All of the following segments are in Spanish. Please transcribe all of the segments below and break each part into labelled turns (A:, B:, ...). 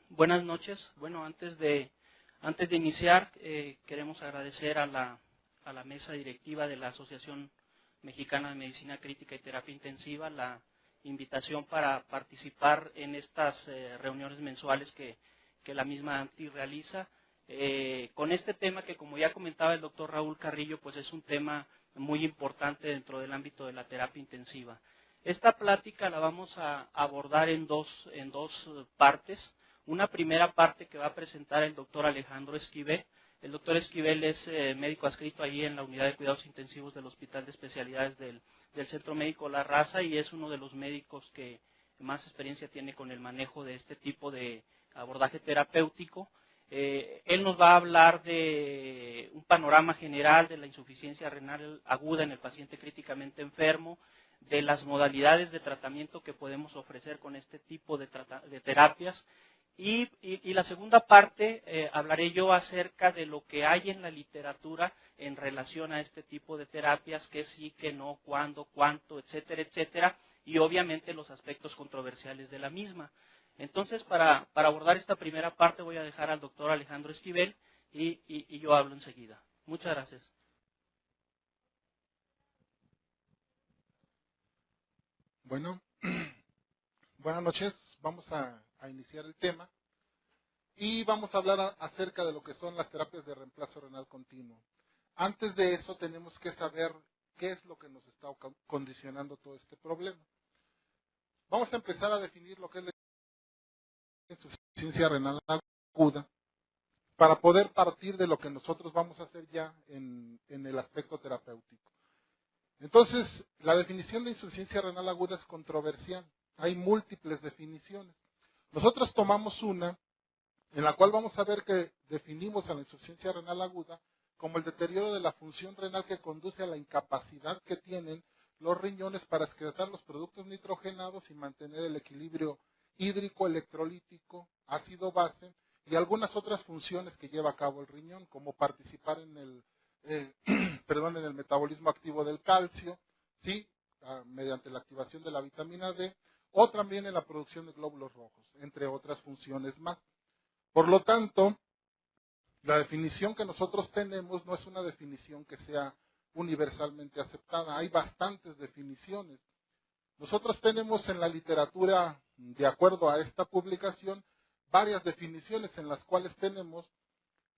A: Buenas noches. Bueno, antes de iniciar, queremos agradecer a la mesa directiva de la Asociación Mexicana de Medicina Crítica y Terapia Intensiva la invitación para participar en estas reuniones mensuales que la misma AMTI realiza. Con este tema que, como ya comentaba el doctor Raúl Carrillo, pues es un tema muy importante dentro del ámbito de la terapia intensiva. Esta plática la vamos a abordar en dos partes. Una primera parte que va a presentar el doctor Alejandro Esquivel. El doctor Esquivel es médico adscrito allí en la unidad de cuidados intensivos del Hospital de Especialidades del Centro Médico La Raza y es uno de los médicos que más experiencia tiene con el manejo de este tipo de abordaje terapéutico. Él nos va a hablar de un panorama general de la insuficiencia renal aguda en el paciente críticamente enfermo, de las modalidades de tratamiento que podemos ofrecer con este tipo de terapias. Y la segunda parte, hablaré yo acerca de lo que hay en la literatura en relación a este tipo de terapias, qué sí, qué no, cuándo, cuánto, etcétera, etcétera, y obviamente los aspectos controversiales de la misma. Entonces, para abordar esta primera parte voy a dejar al doctor Alejandro Esquivel y yo hablo enseguida. Muchas gracias.
B: Bueno, buenas noches. Vamos a iniciar el tema y vamos a hablar acerca de lo que son las terapias de reemplazo renal continuo. Antes de eso tenemos que saber qué es lo que nos está condicionando todo este problema. Vamos a empezar a definir lo que es la insuficiencia renal aguda para poder partir de lo que nosotros vamos a hacer ya en el aspecto terapéutico. Entonces, la definición de insuficiencia renal aguda es controversial. Hay múltiples definiciones. Nosotros tomamos una en la cual vamos a ver que definimos a la insuficiencia renal aguda como el deterioro de la función renal que conduce a la incapacidad que tienen los riñones para excretar los productos nitrogenados y mantener el equilibrio hídrico, electrolítico, ácido-base y algunas otras funciones que lleva a cabo el riñón, como participar en el en el metabolismo activo del calcio, ¿sí? Mediante la activación de la vitamina D, o también en la producción de glóbulos rojos, entre otras funciones más. Por lo tanto, la definición que nosotros tenemos no es una definición que sea universalmente aceptada. Hay bastantes definiciones. Nosotros tenemos en la literatura, de acuerdo a esta publicación, varias definiciones en las cuales tenemos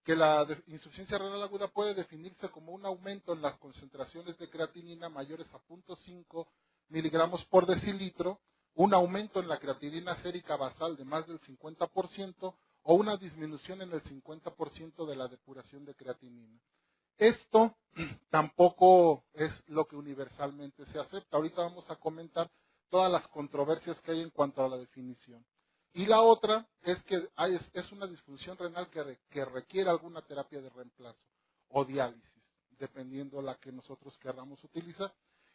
B: que la insuficiencia renal aguda puede definirse como un aumento en las concentraciones de creatinina mayores a 0.5 miligramos por decilitro, un aumento en la creatinina sérica basal de más del 50% o una disminución en el 50% de la depuración de creatinina. Esto tampoco es lo que universalmente se acepta. Ahorita vamos a comentar todas las controversias que hay en cuanto a la definición. Y la otra es que es una disfunción renal que requiere alguna terapia de reemplazo o diálisis, dependiendo la que nosotros queramos utilizar.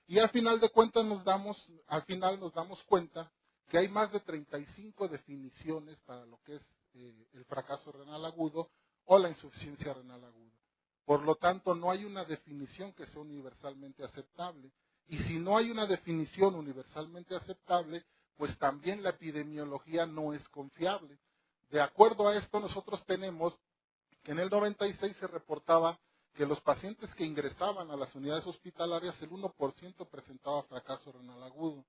B: Y al final de cuentas nos damos cuenta que hay más de 35 definiciones para lo que es el fracaso renal agudo o la insuficiencia renal aguda. Por lo tanto, no hay una definición que sea universalmente aceptable. Y si no hay una definición universalmente aceptable, pues también la epidemiología no es confiable. De acuerdo a esto, nosotros tenemos que en el 96 se reportaba que los pacientes que ingresaban a las unidades hospitalarias, el 1% presentaba fracaso renal agudo.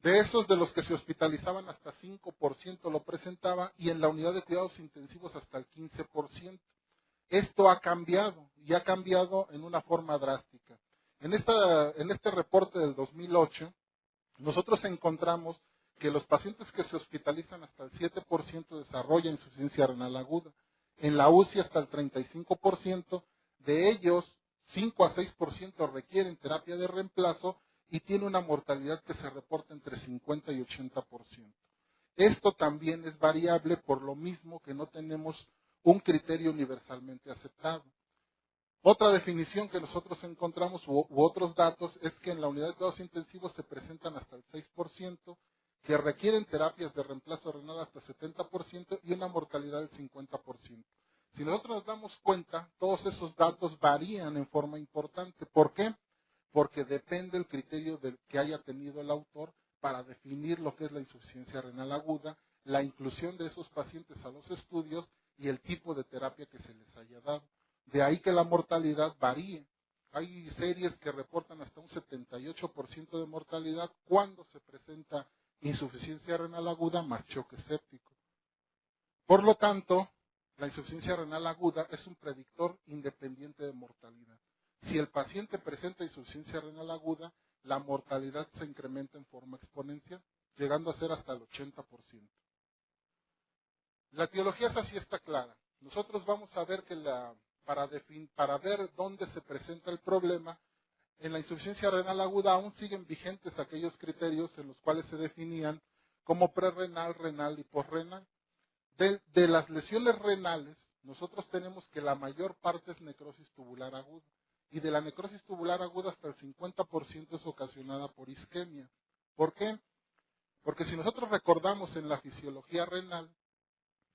B: De esos, de los que se hospitalizaban, hasta 5% lo presentaba y en la unidad de cuidados intensivos hasta el 15%. Esto ha cambiado y ha cambiado en una forma drástica. En este reporte del 2008, nosotros encontramos que los pacientes que se hospitalizan hasta el 7% desarrollan insuficiencia renal aguda. En la UCI hasta el 35%, de ellos 5 a 6% requieren terapia de reemplazo y tiene una mortalidad que se reporta entre 50 y 80%. Esto también es variable por lo mismo que no tenemos un criterio universalmente aceptado. Otra definición que nosotros encontramos u otros datos es que en la unidad de cuidados intensivos se presentan hasta el 6%, que requieren terapias de reemplazo renal hasta 70% y una mortalidad del 50%. Si nosotros nos damos cuenta, todos esos datos varían en forma importante. ¿Por qué? Porque depende del criterio que haya tenido el autor para definir lo que es la insuficiencia renal aguda la inclusión de esos pacientes a los estudios y el tipo de terapia que se les haya dado. De ahí que la mortalidad varíe. Hay series que reportan hasta un 78% de mortalidad cuando se presenta insuficiencia renal aguda más choque séptico. Por lo tanto, la insuficiencia renal aguda es un predictor independiente de mortalidad. Si el paciente presenta insuficiencia renal aguda, la mortalidad se incrementa en forma exponencial, llegando a ser hasta el 80%. La etiología así está clara. Nosotros vamos a ver que para ver dónde se presenta el problema, en la insuficiencia renal aguda aún siguen vigentes aquellos criterios en los cuales se definían como prerrenal, renal y posrenal. De las lesiones renales, nosotros tenemos que la mayor parte es necrosis tubular aguda. Y de la necrosis tubular aguda hasta el 50% es ocasionada por isquemia. ¿Por qué? Porque si nosotros recordamos en la fisiología renal,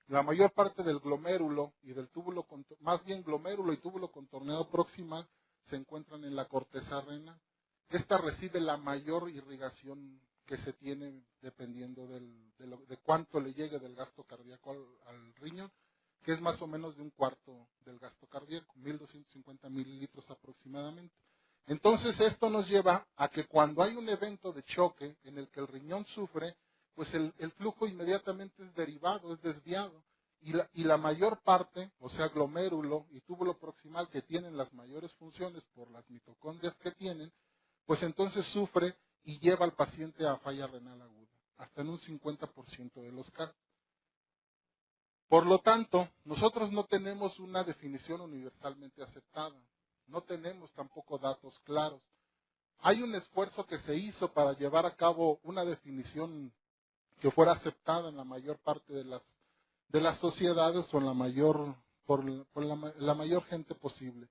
B: la mayor parte del glomérulo y del túbulo, más bien glomérulo y túbulo contorneado proximal, se encuentran en la corteza renal. Esta recibe la mayor irrigación que se tiene dependiendo de cuánto le llegue del gasto cardíaco al riñón, que es más o menos de un cuarto del gasto cardíaco, 1.250 mililitros aproximadamente. Entonces esto nos lleva a que cuando hay un evento de choque en el que el riñón sufre, pues el flujo inmediatamente es derivado, es desviado. Y la mayor parte, o sea, glomérulo y túbulo proximal, que tienen las mayores funciones por las mitocondrias que tienen, pues entonces sufre y lleva al paciente a falla renal aguda, hasta en un 50% de los casos. Por lo tanto, nosotros no tenemos una definición universalmente aceptada, no tenemos tampoco datos claros. Hay un esfuerzo que se hizo para llevar a cabo una definición que fuera aceptada en la mayor parte de las sociedades o en la mayor, por la mayor gente posible.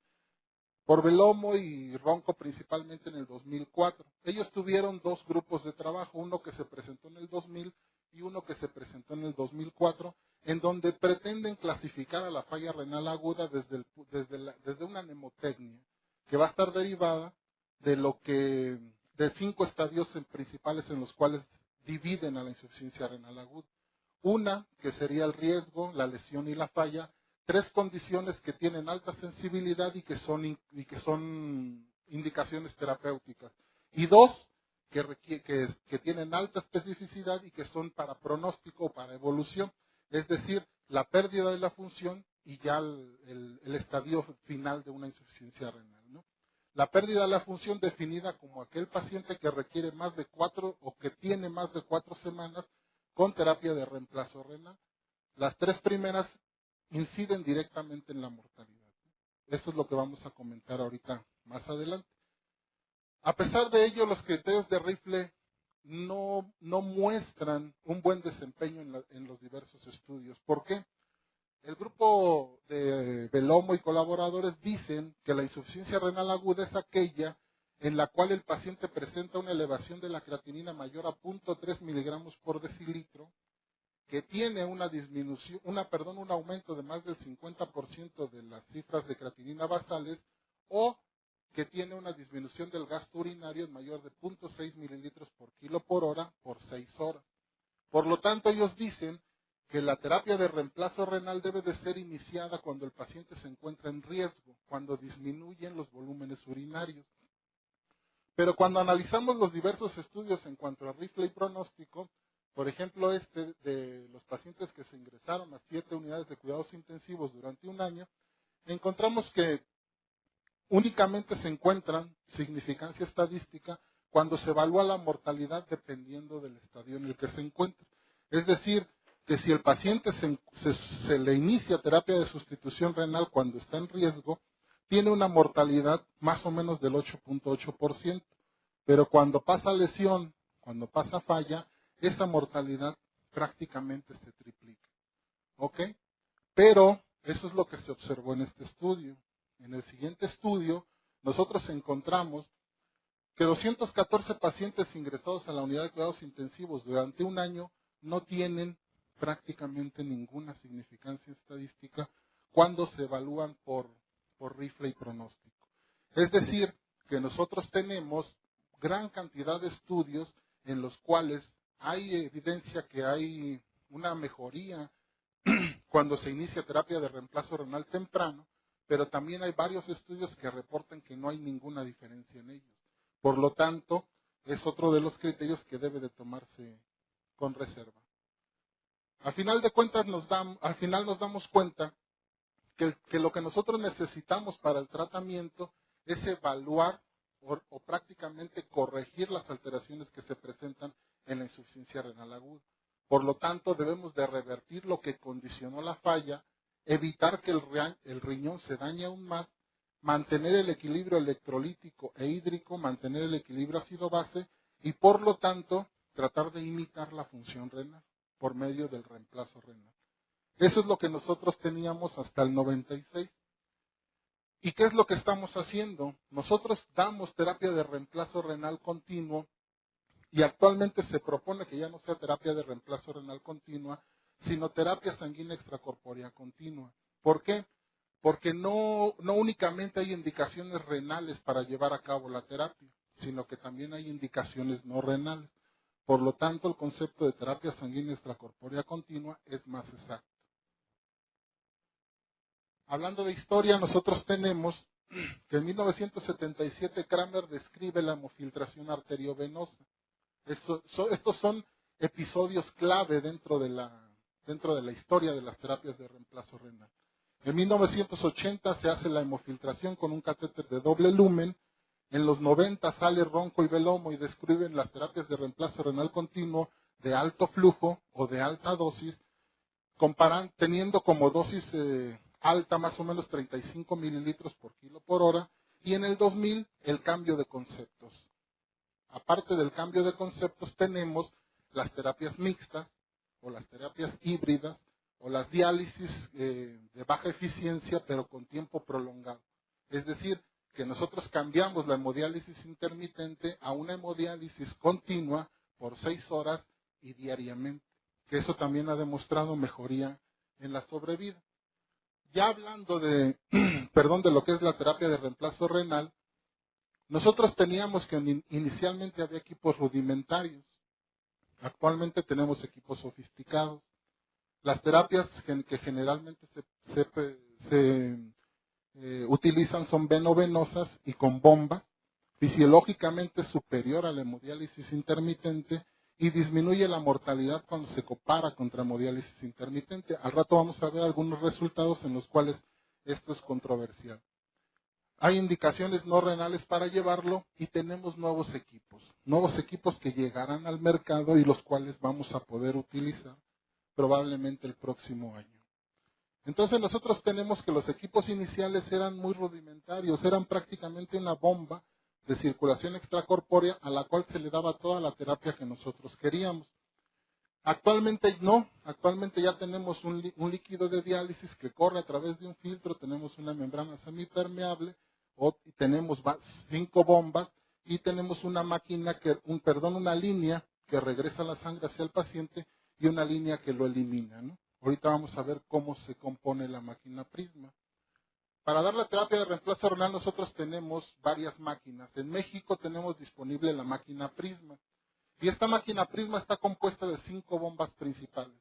B: Por Velomo y Ronco principalmente en el 2004. Ellos tuvieron dos grupos de trabajo, uno que se presentó en el 2000 y uno que se presentó en el 2004, en donde pretenden clasificar a la falla renal aguda desde una mnemotecnia, que va a estar derivada de 5 estadios principales en los cuales dividen a la insuficiencia renal aguda. Una, que sería el riesgo, la lesión y la falla. 3 condiciones que tienen alta sensibilidad y que son indicaciones terapéuticas. Y 2, que tienen alta especificidad y que son para pronóstico o para evolución. Es decir, la pérdida de la función y ya el estadio final de una insuficiencia renal, ¿no? La pérdida de la función definida como aquel paciente que requiere más de 4 o que tiene más de 4 semanas con terapia de reemplazo renal. Las 3 primeras inciden directamente en la mortalidad. Eso es lo que vamos a comentar ahorita más adelante. A pesar de ello, los criterios de Rifle no muestran un buen desempeño en los diversos estudios. ¿Por qué? El grupo de Velomo y colaboradores dicen que la insuficiencia renal aguda es aquella en la cual el paciente presenta una elevación de la creatinina mayor a 0.3 miligramos por decilitro, que tiene un aumento de más del 50% de las cifras de creatinina basales, o que tiene una disminución del gasto urinario en mayor de 0.6 mililitros por kilo por hora por 6 horas. Por lo tanto, ellos dicen que la terapia de reemplazo renal debe de ser iniciada cuando el paciente se encuentra en riesgo, cuando disminuyen los volúmenes urinarios. Pero cuando analizamos los diversos estudios en cuanto a Rifle y pronóstico, por ejemplo, de los pacientes que se ingresaron a 7 unidades de cuidados intensivos durante un año, encontramos que únicamente se encuentran significancia estadística cuando se evalúa la mortalidad dependiendo del estadio en el que se encuentra. Es decir, que si el paciente se le inicia terapia de sustitución renal cuando está en riesgo, tiene una mortalidad más o menos del 8.8%, pero cuando pasa lesión, cuando pasa falla, esa mortalidad prácticamente se triplica. ¿Ok? Pero eso es lo que se observó en este estudio. En el siguiente estudio, nosotros encontramos que 214 pacientes ingresados a la unidad de cuidados intensivos durante un año no tienen prácticamente ninguna significancia estadística cuando se evalúan por Rifle y pronóstico. Es decir, que nosotros tenemos gran cantidad de estudios en los cuales hay evidencia que hay una mejoría cuando se inicia terapia de reemplazo renal temprano, pero también hay varios estudios que reportan que no hay ninguna diferencia en ellos. Por lo tanto, es otro de los criterios que debe de tomarse con reserva. Al final de cuentas, al final nos damos cuenta que lo que nosotros necesitamos para el tratamiento es evaluar o prácticamente corregir las alteraciones que se presentan en la insuficiencia renal aguda. Por lo tanto, debemos de revertir lo que condicionó la falla, evitar que el riñón se dañe aún más, mantener el equilibrio electrolítico e hídrico, mantener el equilibrio ácido-base y, por lo tanto, tratar de imitar la función renal por medio del reemplazo renal. Eso es lo que nosotros teníamos hasta el 96. ¿Y qué es lo que estamos haciendo? Nosotros damos terapia de reemplazo renal continuo y actualmente se propone que ya no sea terapia de reemplazo renal continua, sino terapia sanguínea extracorpórea continua. ¿Por qué? Porque no únicamente hay indicaciones renales para llevar a cabo la terapia, sino que también hay indicaciones no renales. Por lo tanto, el concepto de terapia sanguínea extracorpórea continua es más exacto. Hablando de historia, nosotros tenemos que en 1977 Kramer describe la hemofiltración arteriovenosa. Estos son episodios clave dentro de la historia de las terapias de reemplazo renal. En 1980 se hace la hemofiltración con un catéter de doble lumen. En los 90 sale Ronco y Belomo y describen las terapias de reemplazo renal continuo de alto flujo o de alta dosis, teniendo como dosis alta más o menos 35 mililitros por kilo por hora, y en el 2000 el cambio de conceptos. Aparte del cambio de conceptos tenemos las terapias mixtas o las terapias híbridas o las diálisis de baja eficiencia pero con tiempo prolongado. Es decir, que nosotros cambiamos la hemodiálisis intermitente a una hemodiálisis continua por 6 horas y diariamente, que eso también ha demostrado mejoría en la sobrevida. Ya hablando de lo que es la terapia de reemplazo renal, nosotros teníamos que inicialmente había equipos rudimentarios. Actualmente tenemos equipos sofisticados. Las terapias que generalmente se utilizan son venovenosas y con bombas, fisiológicamente superior a la hemodiálisis intermitente y disminuye la mortalidad cuando se compara contra hemodiálisis intermitente. Al rato vamos a ver algunos resultados en los cuales esto es controversial. Hay indicaciones no renales para llevarlo y tenemos nuevos equipos que llegarán al mercado y los cuales vamos a poder utilizar probablemente el próximo año. Entonces nosotros tenemos que los equipos iniciales eran muy rudimentarios, eran prácticamente una bomba de circulación extracorpórea a la cual se le daba toda la terapia que nosotros queríamos. Actualmente no, actualmente ya tenemos un líquido de diálisis que corre a través de un filtro, tenemos una membrana semipermeable, tenemos 5 bombas y tenemos una una línea que regresa la sangre hacia el paciente y una línea que lo elimina, ¿no? Ahorita vamos a ver cómo se compone la máquina Prisma. Para dar la terapia de reemplazo renal nosotros tenemos varias máquinas. En México tenemos disponible la máquina Prisma. Y esta máquina Prisma está compuesta de 5 bombas principales,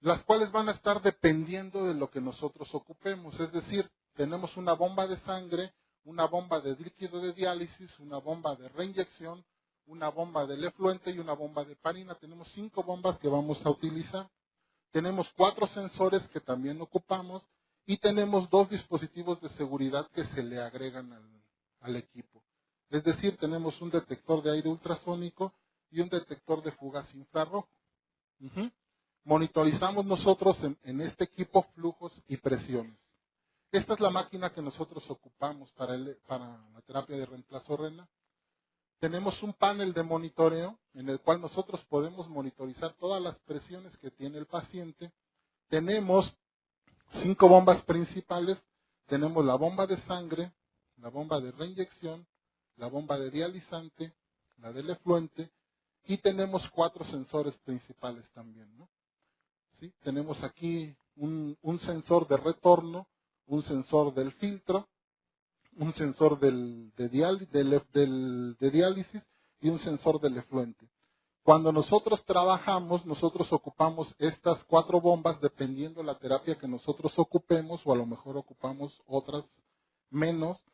B: las cuales van a estar dependiendo de lo que nosotros ocupemos. Es decir, tenemos una bomba de sangre, una bomba de líquido de diálisis, una bomba de reinyección, una bomba de efluente y una bomba de parina. Tenemos 5 bombas que vamos a utilizar. Tenemos 4 sensores que también ocupamos y tenemos 2 dispositivos de seguridad que se le agregan al equipo. Es decir, tenemos un detector de aire ultrasónico y un detector de fugaz infrarrojo. Monitorizamos nosotros en este equipo flujos y presiones. Esta es la máquina que nosotros ocupamos para la terapia de reemplazo renal. Tenemos un panel de monitoreo en el cual nosotros podemos monitorizar todas las presiones que tiene el paciente. Tenemos 5 bombas principales. Tenemos la bomba de sangre, la bomba de reinyección, la bomba de dializante, la del efluente y tenemos 4 sensores principales también, ¿no? ¿Sí? Tenemos aquí un sensor de retorno, un sensor del filtro, un sensor de diálisis y un sensor del efluente. Cuando nosotros trabajamos, nosotros ocupamos estas 4 bombas dependiendo de la terapia que nosotros ocupemos, o a lo mejor ocupamos otras menos.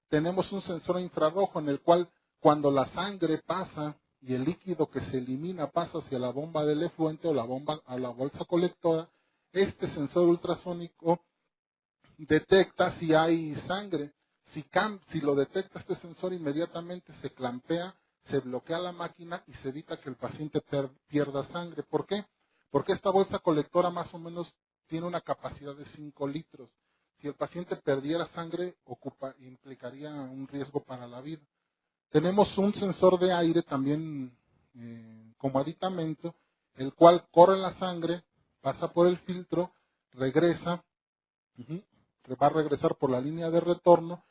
B: Tenemos un sensor infrarrojo en el cual cuando la sangre pasa y el líquido que se elimina pasa hacia la bomba del efluente o a la bolsa colectora, este sensor ultrasónico detecta si hay sangre. Si lo detecta este sensor, inmediatamente se clampea, se bloquea la máquina y se evita que el paciente pierda sangre. ¿Por qué? Porque esta bolsa colectora más o menos tiene una capacidad de 5 litros. Si el paciente perdiera sangre, implicaría un riesgo para la vida. Tenemos un sensor de aire también como aditamento, el cual corre la sangre, pasa por el filtro, regresa, va a regresar por la línea de retorno.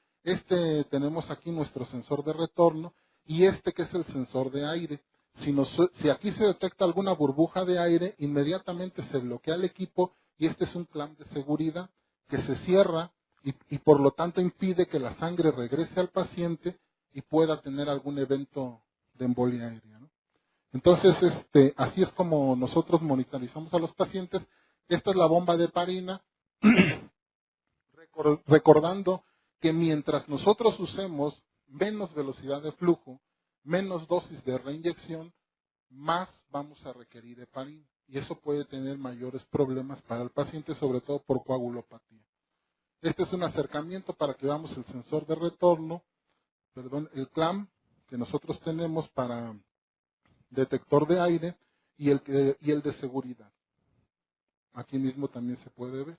B: Tenemos aquí nuestro sensor de retorno y que es el sensor de aire. Si aquí se detecta alguna burbuja de aire, inmediatamente se bloquea el equipo y este es un clamp de seguridad que se cierra y por lo tanto impide que la sangre regrese al paciente y pueda tener algún evento de embolia aérea, ¿no? Entonces, así es como nosotros monitorizamos a los pacientes. Esta es la bomba de heparina, recordando que mientras nosotros usemos menos velocidad de flujo, menos dosis de reinyección, más vamos a requerir heparina. Y eso puede tener mayores problemas para el paciente, sobre todo por coagulopatía. Este es un acercamiento para que veamos el sensor de retorno, el clamp que nosotros tenemos para detector de aire y el de seguridad. Aquí mismo también se puede ver.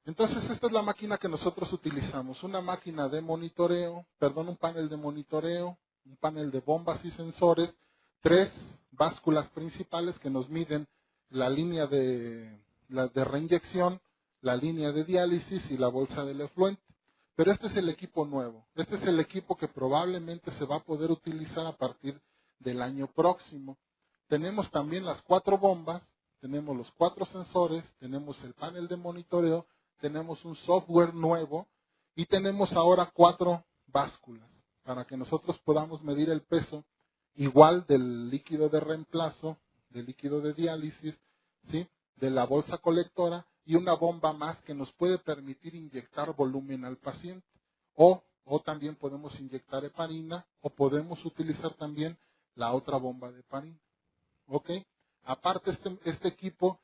B: Entonces esta es la máquina que nosotros utilizamos, una máquina de monitoreo, un panel de monitoreo, un panel de bombas y sensores, 3 básculas principales que nos miden la línea de reinyección, la línea de diálisis y la bolsa del efluente. Pero este es el equipo nuevo, este es el equipo que probablemente se va a poder utilizar a partir del año próximo. Tenemos también las 4 bombas, tenemos los 4 sensores, tenemos el panel de monitoreo, tenemos un software nuevo y tenemos ahora 4 básculas para que nosotros podamos medir el peso igual del líquido de reemplazo, del líquido de diálisis, ¿sí?, de la bolsa colectora y una bomba más que nos puede permitir inyectar volumen al paciente. O también podemos inyectar heparina o podemos utilizar también la otra bomba de heparina. ¿Ok? Aparte, este equipo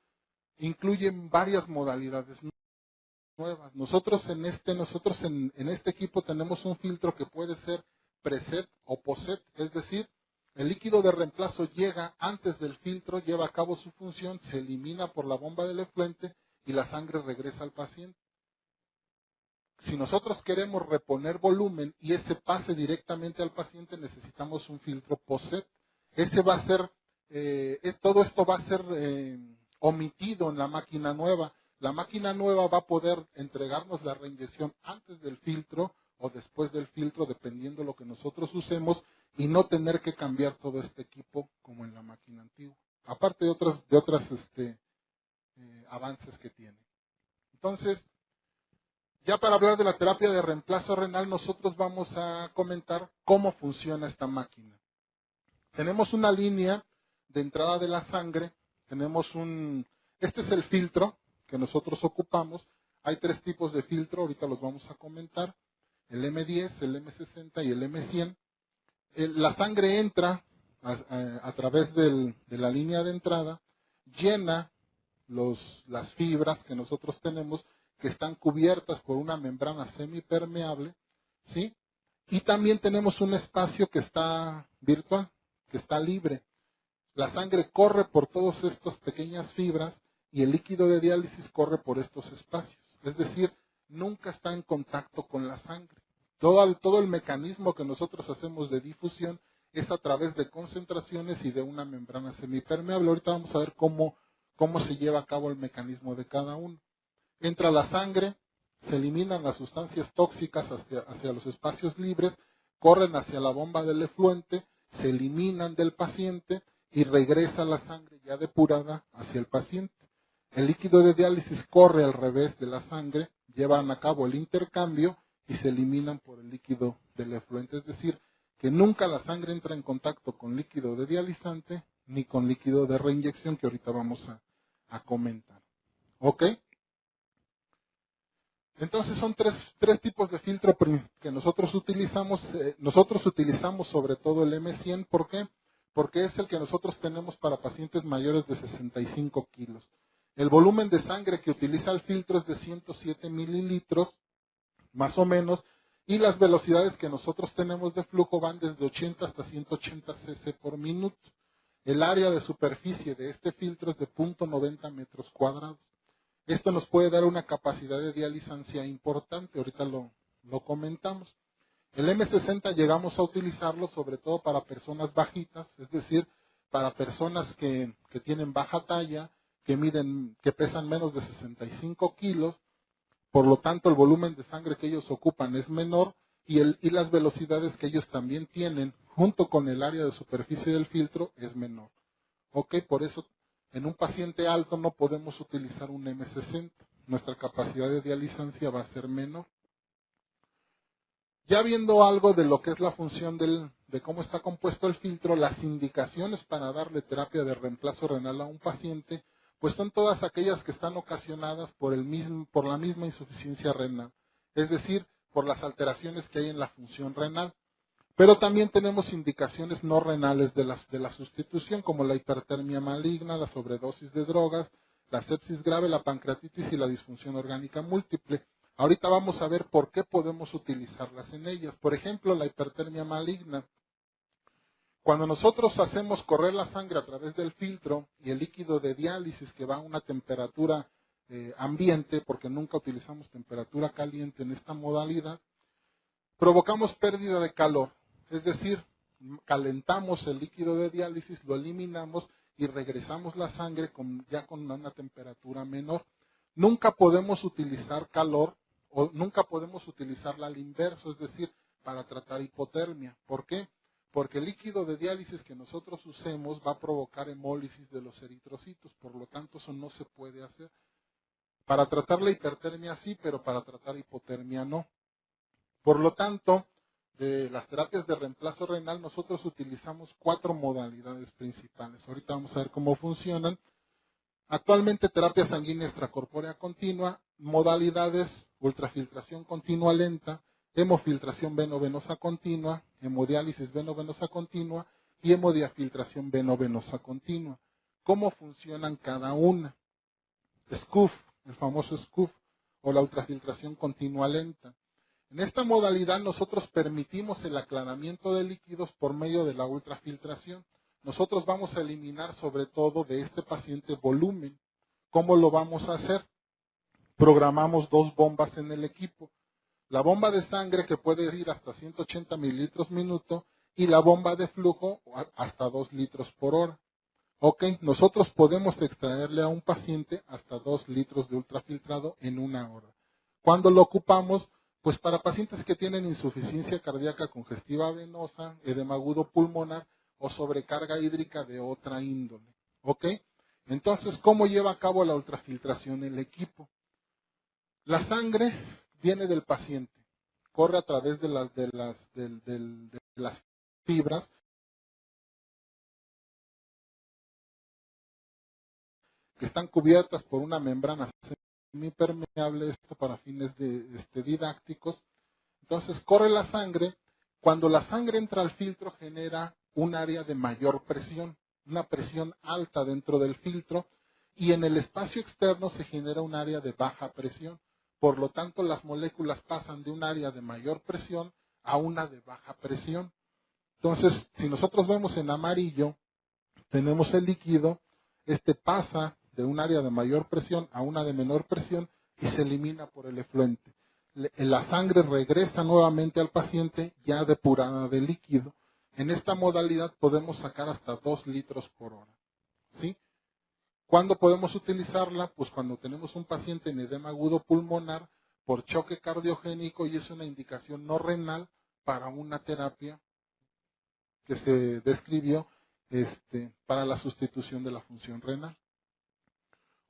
B: incluye varias modalidades nuevas. Nosotros en este equipo tenemos un filtro que puede ser preset o poset, es decir, el líquido de reemplazo llega antes del filtro, lleva a cabo su función, se elimina por la bomba del efluente y la sangre regresa al paciente. Si nosotros queremos reponer volumen y ese pase directamente al paciente, necesitamos un filtro poset. Todo esto va a ser omitido en la máquina nueva. La máquina nueva va a poder entregarnos la reinyección antes del filtro o después del filtro, dependiendo de lo que nosotros usemos, y no tener que cambiar todo este equipo como en la máquina antigua. Aparte de otros avances que tiene. Entonces, ya para hablar de la terapia de reemplazo renal, nosotros vamos a comentar cómo funciona esta máquina. Tenemos una línea de entrada de la sangre, este es el filtro que nosotros ocupamos. Hay 3 tipos de filtro, ahorita los vamos a comentar, el M10, el M60 y el M100. La sangre entra a través de la línea de entrada, llena las fibras que nosotros tenemos, que están cubiertas por una membrana semipermeable, ¿sí? Y también tenemos un espacio que está virtual, que está libre. La sangre corre por todas estas pequeñas fibras y el líquido de diálisis corre por estos espacios. Es decir, nunca está en contacto con la sangre. Todo el mecanismo que nosotros hacemos de difusión es a través de concentraciones y de una membrana semipermeable. Ahorita vamos a ver cómo se lleva a cabo el mecanismo de cada uno. Entra la sangre, se eliminan las sustancias tóxicas hacia los espacios libres, corren hacia la bomba del efluente, se eliminan del paciente y regresa la sangre ya depurada hacia el paciente. El líquido de diálisis corre al revés de la sangre, llevan a cabo el intercambio y se eliminan por el líquido del efluente. Es decir, que nunca la sangre entra en contacto con líquido de dializante ni con líquido de reinyección, que ahorita vamos a comentar. ¿Ok? Entonces son tres tipos de filtro que nosotros utilizamos. Nosotros utilizamos sobre todo el M100. ¿Por qué? Porque es el que nosotros tenemos para pacientes mayores de 65 kilos. El volumen de sangre que utiliza el filtro es de 107 mililitros, más o menos, y las velocidades que nosotros tenemos de flujo van desde 80 hasta 180 cc por minuto. El área de superficie de este filtro es de 0.90 metros cuadrados. Esto nos puede dar una capacidad de dializancia importante, ahorita lo comentamos. El M60 llegamos a utilizarlo sobre todo para personas bajitas, es decir, para personas que tienen baja talla, que pesan menos de 65 kilos, por lo tanto el volumen de sangre que ellos ocupan es menor y las velocidades que ellos también tienen, junto con el área de superficie del filtro, es menor. Ok, por eso en un paciente alto no podemos utilizar un M60. Nuestra capacidad de dializancia va a ser menor. Ya viendo algo de lo que es la función de cómo está compuesto el filtro, las indicaciones para darle terapia de reemplazo renal a un paciente, pues son todas aquellas que están ocasionadas por la misma insuficiencia renal, es decir, por las alteraciones que hay en la función renal. Pero también tenemos indicaciones no renales de la sustitución, como la hipertermia maligna, la sobredosis de drogas, la sepsis grave, la pancreatitis y la disfunción orgánica múltiple. Ahorita vamos a ver por qué podemos utilizarlas en ellas. Por ejemplo, la hipertermia maligna. Cuando nosotros hacemos correr la sangre a través del filtro y el líquido de diálisis que va a una temperatura ambiente, porque nunca utilizamos temperatura caliente en esta modalidad, provocamos pérdida de calor. Es decir, calentamos el líquido de diálisis, lo eliminamos y regresamos la sangre ya con una temperatura menor. Nunca podemos utilizar calor o nunca podemos utilizarla al inverso, es decir, para tratar hipotermia. ¿Por qué? Porque el líquido de diálisis que nosotros usemos va a provocar hemólisis de los eritrocitos, por lo tanto eso no se puede hacer. Para tratar la hipertermia sí, pero para tratar hipotermia no. Por lo tanto, de las terapias de reemplazo renal, nosotros utilizamos 4 modalidades principales. Ahorita vamos a ver cómo funcionan. Actualmente, terapia sanguínea extracorpórea continua, modalidades ultrafiltración continua lenta, hemofiltración veno-venosa continua, hemodiálisis veno-venosa continua y hemodiafiltración veno-venosa continua. ¿Cómo funcionan cada una? SCUF, el famoso SCUF, o la ultrafiltración continua lenta. En esta modalidad nosotros permitimos el aclaramiento de líquidos por medio de la ultrafiltración. Nosotros vamos a eliminar sobre todo de este paciente volumen. ¿Cómo lo vamos a hacer? Programamos 2 bombas en el equipo. La bomba de sangre que puede ir hasta 180 mililitros minuto y la bomba de flujo hasta 2 litros por hora. Ok, nosotros podemos extraerle a un paciente hasta 2 litros de ultrafiltrado en 1 hora. ¿Cuándo lo ocupamos? Pues para pacientes que tienen insuficiencia cardíaca congestiva venosa, edema agudo pulmonar o sobrecarga hídrica de otra índole. ¿Ok? Entonces, ¿cómo lleva a cabo la ultrafiltración el equipo? La sangre viene del paciente, corre a través de las fibras que están cubiertas por una membrana semipermeable, esto para fines didácticos. Entonces corre la sangre. Cuando la sangre entra al filtro genera un área de mayor presión, una presión alta dentro del filtro, y en el espacio externo se genera un área de baja presión. Por lo tanto, las moléculas pasan de un área de mayor presión a una de baja presión. Entonces, si nosotros vemos en amarillo, tenemos el líquido, este pasa de un área de mayor presión a una de menor presión y se elimina por el efluente. La sangre regresa nuevamente al paciente ya depurada de líquido. En esta modalidad podemos sacar hasta 2 litros por hora. ¿Sí? ¿Cuándo podemos utilizarla? Pues cuando tenemos un paciente en edema agudo pulmonar por choque cardiogénico y es una indicación no renal para una terapia que se describió para la sustitución de la función renal.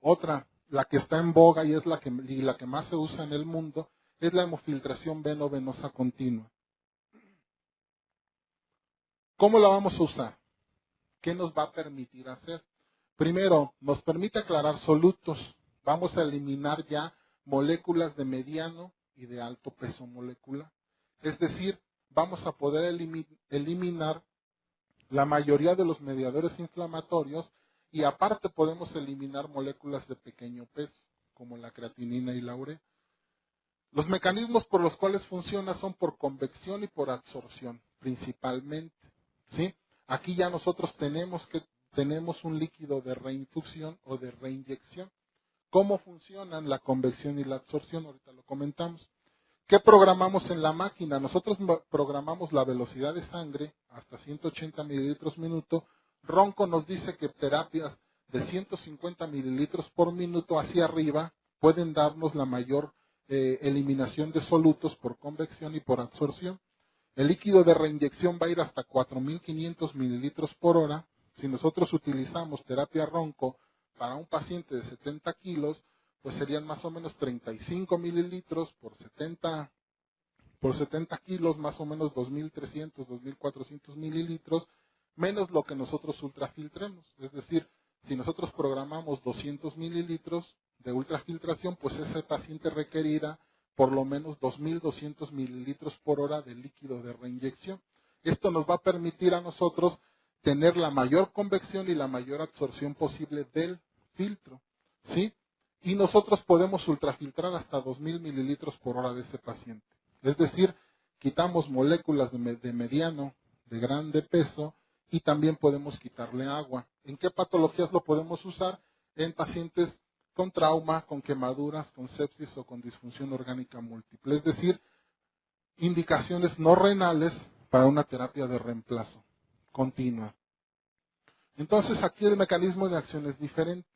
B: Otra, la que está en boga y es la que más se usa en el mundo, es la hemofiltración veno-venosa continua. ¿Cómo la vamos a usar? ¿Qué nos va a permitir hacer? Primero, nos permite aclarar solutos. Vamos a eliminar ya moléculas de mediano y de alto peso molecular. Es decir, vamos a poder eliminar la mayoría de los mediadores inflamatorios y aparte podemos eliminar moléculas de pequeño peso, como la creatinina y la urea. Los mecanismos por los cuales funciona son por convección y por absorción, principalmente, ¿sí? Aquí ya nosotros tenemos un líquido de reinfusión o de reinyección. ¿Cómo funcionan la convección y la absorción? Ahorita lo comentamos. ¿Qué programamos en la máquina? Nosotros programamos la velocidad de sangre hasta 180 mililitros minuto. Ronco nos dice que terapias de 150 mililitros por minuto hacia arriba pueden darnos la mayor eliminación de solutos por convección y por absorción. El líquido de reinyección va a ir hasta 4.500 mililitros por hora. Si nosotros utilizamos terapia Ronco para un paciente de 70 kilos, pues serían más o menos 35 mililitros por 70 kilos, más o menos 2.300, 2.400 mililitros, menos lo que nosotros ultrafiltremos. Es decir, si nosotros programamos 200 mililitros de ultrafiltración, pues ese paciente requerirá por lo menos 2.200 mililitros por hora de líquido de reinyección. Esto nos va a permitir a nosotros tener la mayor convección y la mayor absorción posible del filtro, ¿sí? Y nosotros podemos ultrafiltrar hasta 2.000 mililitros por hora de ese paciente. Es decir, quitamos moléculas de mediano, de grande peso y también podemos quitarle agua. ¿En qué patologías lo podemos usar? En pacientes con trauma, con quemaduras, con sepsis o con disfunción orgánica múltiple. Es decir, indicaciones no renales para una terapia de reemplazo continua. Entonces aquí el mecanismo de acción es diferente,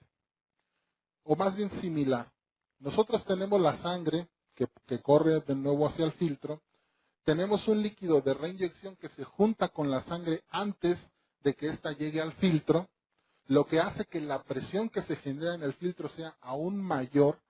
B: o más bien similar. Nosotros tenemos la sangre que corre de nuevo hacia el filtro, tenemos un líquido de reinyección que se junta con la sangre antes de que ésta llegue al filtro, lo que hace que la presión que se genera en el filtro sea aún mayor,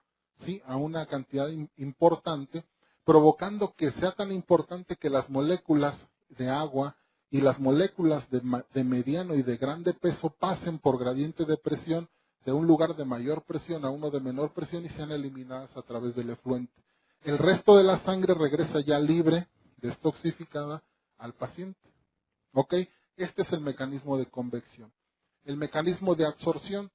B: ¿sí? A una cantidad importante, provocando que sea tan importante que las moléculas de agua y las moléculas de mediano y de grande peso pasen por gradiente de presión de un lugar de mayor presión a uno de menor presión y sean eliminadas a través del efluente. El resto de la sangre regresa ya libre, destoxificada al paciente. ¿Ok? Este es el mecanismo de convección. El mecanismo de absorción.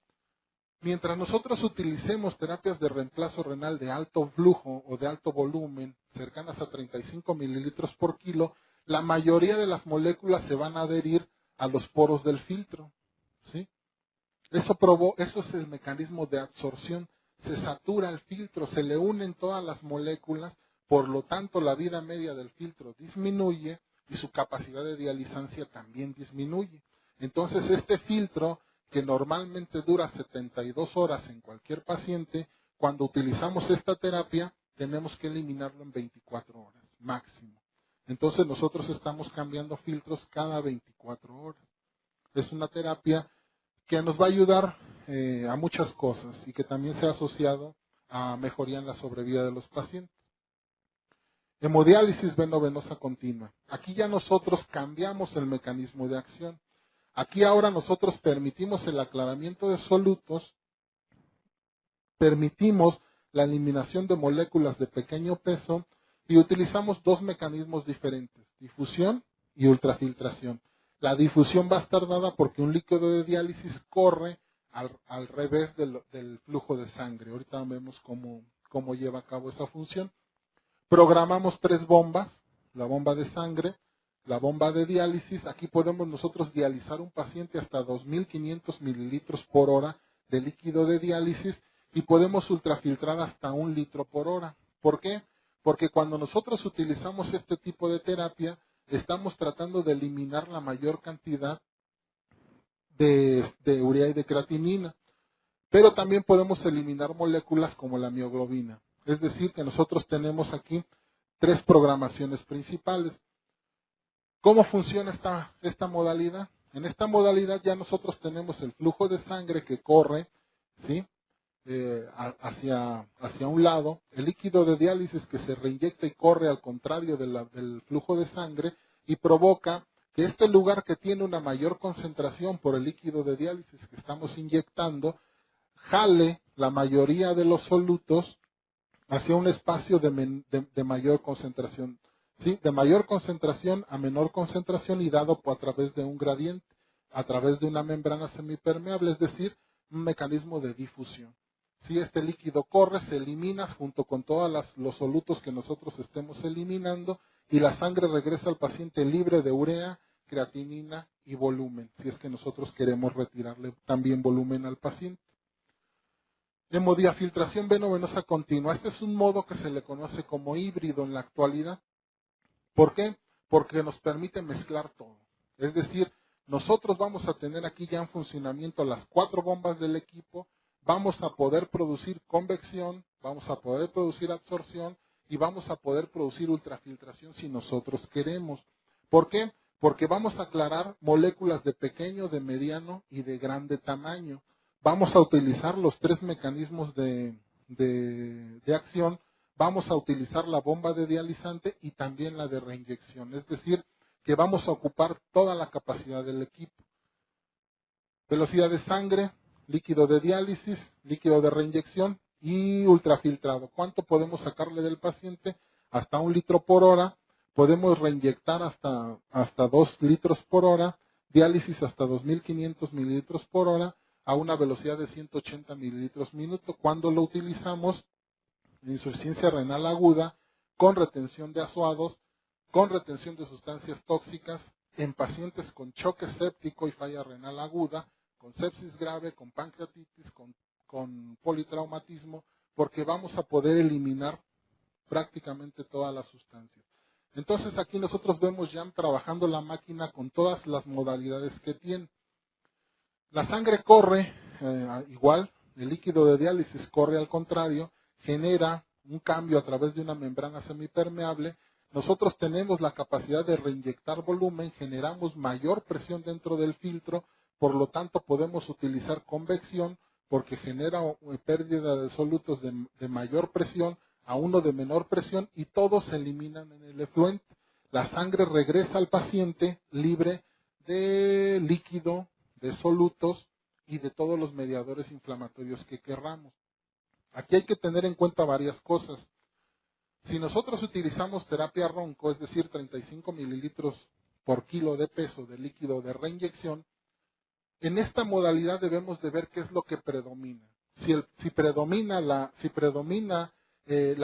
B: Mientras nosotros utilicemos terapias de reemplazo renal de alto flujo o de alto volumen, cercanas a 35 mililitros por kilo, la mayoría de las moléculas se van a adherir a los poros del filtro, ¿sí? Eso es el mecanismo de absorción. Se satura el filtro, se le unen todas las moléculas, por lo tanto la vida media del filtro disminuye y su capacidad de dializancia también disminuye. Entonces este filtro, que normalmente dura 72 horas en cualquier paciente, cuando utilizamos esta terapia tenemos que eliminarlo en 24 horas máximo. Entonces nosotros estamos cambiando filtros cada 24 horas. Es una terapia que nos va a ayudar a muchas cosas y que también se ha asociado a mejoría en la sobrevida de los pacientes. Hemodiálisis veno-venosa continua. Aquí ya nosotros cambiamos el mecanismo de acción. Aquí ahora nosotros permitimos el aclaramiento de solutos, permitimos la eliminación de moléculas de pequeño peso y utilizamos dos mecanismos diferentes, difusión y ultrafiltración. La difusión va a estar dada porque un líquido de diálisis corre al revés del flujo de sangre. Ahorita vemos cómo lleva a cabo esa función. Programamos 3 bombas, la bomba de sangre, la bomba de diálisis. Aquí podemos nosotros dializar un paciente hasta 2.500 mililitros por hora de líquido de diálisis y podemos ultrafiltrar hasta 1 litro por hora. ¿Por qué? Porque cuando nosotros utilizamos este tipo de terapia, estamos tratando de eliminar la mayor cantidad de urea y de creatinina. Pero también podemos eliminar moléculas como la mioglobina. Es decir, que nosotros tenemos aquí 3 programaciones principales. ¿Cómo funciona esta modalidad? En esta modalidad ya nosotros tenemos el flujo de sangre que corre, ¿sí? Hacia un lado, el líquido de diálisis que se reinyecta y corre al contrario del flujo de sangre y provoca que este lugar que tiene una mayor concentración por el líquido de diálisis que estamos inyectando, jale la mayoría de los solutos hacia un espacio de mayor concentración, ¿sí? De mayor concentración a menor concentración y dado a través de un gradiente, a través de una membrana semipermeable, es decir, un mecanismo de difusión. Si este líquido corre, se elimina junto con todos los solutos que nosotros estemos eliminando y la sangre regresa al paciente libre de urea, creatinina y volumen, si es que nosotros queremos retirarle también volumen al paciente. Hemodiafiltración veno-venosa continua. Este es un modo que se le conoce como híbrido en la actualidad. ¿Por qué? Porque nos permite mezclar todo. Es decir, nosotros vamos a tener aquí ya en funcionamiento las 4 bombas del equipo, vamos a poder producir convección, vamos a poder producir absorción y vamos a poder producir ultrafiltración si nosotros queremos. ¿Por qué? Porque vamos a aclarar moléculas de pequeño, de mediano y de grande tamaño. Vamos a utilizar los 3 mecanismos de acción. Vamos a utilizar la bomba de dializante y también la de reinyección. Es decir, que vamos a ocupar toda la capacidad del equipo. Velocidad de sangre, líquido de diálisis, líquido de reinyección y ultrafiltrado. ¿Cuánto podemos sacarle del paciente? Hasta 1 litro por hora. Podemos reinyectar hasta 2 litros por hora. Diálisis hasta 2.500 mililitros por hora a una velocidad de 180 mililitros minuto. Cuando lo utilizamos en insuficiencia renal aguda, con retención de azuados, con retención de sustancias tóxicas, en pacientes con choque séptico y falla renal aguda, con sepsis grave, con pancreatitis, con politraumatismo, porque vamos a poder eliminar prácticamente todas las sustancias. Entonces aquí nosotros vemos ya trabajando la máquina con todas las modalidades que tiene. La sangre corre igual, el líquido de diálisis corre al contrario, genera un cambio a través de una membrana semipermeable. Nosotros tenemos la capacidad de reinyectar volumen, generamos mayor presión dentro del filtro, por lo tanto podemos utilizar convección porque genera pérdida de solutos de mayor presión a uno de menor presión y todos se eliminan en el efluente. La sangre regresa al paciente libre de líquido, de solutos y de todos los mediadores inflamatorios que querramos. Aquí hay que tener en cuenta varias cosas. Si nosotros utilizamos terapia ronco, es decir, 35 mililitros por kilo de peso de líquido de reinyección, en esta modalidad debemos de ver qué es lo que predomina. Si predomina la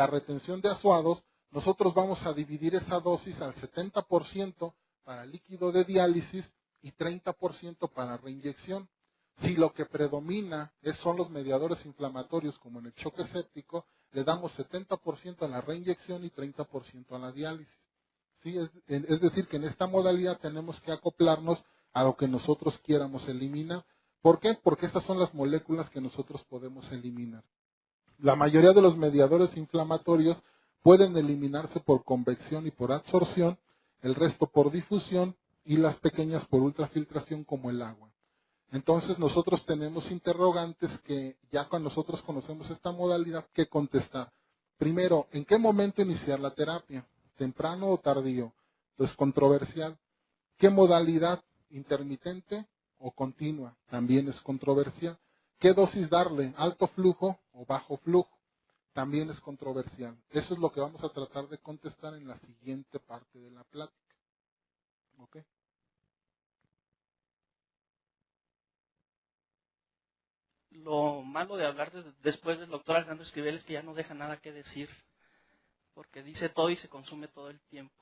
B: retención de azuados, nosotros vamos a dividir esa dosis al 70% para líquido de diálisis y 30% para reinyección. Si lo que predomina son los mediadores inflamatorios, como en el choque séptico, le damos 70% a la reinyección y 30% a la diálisis. ¿Sí? Es decir, que en esta modalidad tenemos que acoplarnos a lo que nosotros quieramos eliminar. ¿Por qué? Porque estas son las moléculas que nosotros podemos eliminar. La mayoría de los mediadores inflamatorios pueden eliminarse por convección y por absorción, el resto por difusión y las pequeñas por ultrafiltración como el agua. Entonces nosotros tenemos interrogantes que ya cuando nosotros conocemos esta modalidad, ¿qué contestar? Primero, ¿en qué momento iniciar la terapia? ¿Temprano o tardío? Entonces, controversial. ¿Qué modalidad? ¿Intermitente o continua? También es controversial. ¿Qué dosis darle? ¿Alto flujo o bajo flujo? También es controversial. Eso es lo que vamos a tratar de contestar en la siguiente parte de la plática. ¿Ok?
A: Lo malo de hablar después del doctor Alejandro Esquivel es que ya no deja nada que decir, porque dice todo y se consume todo el tiempo.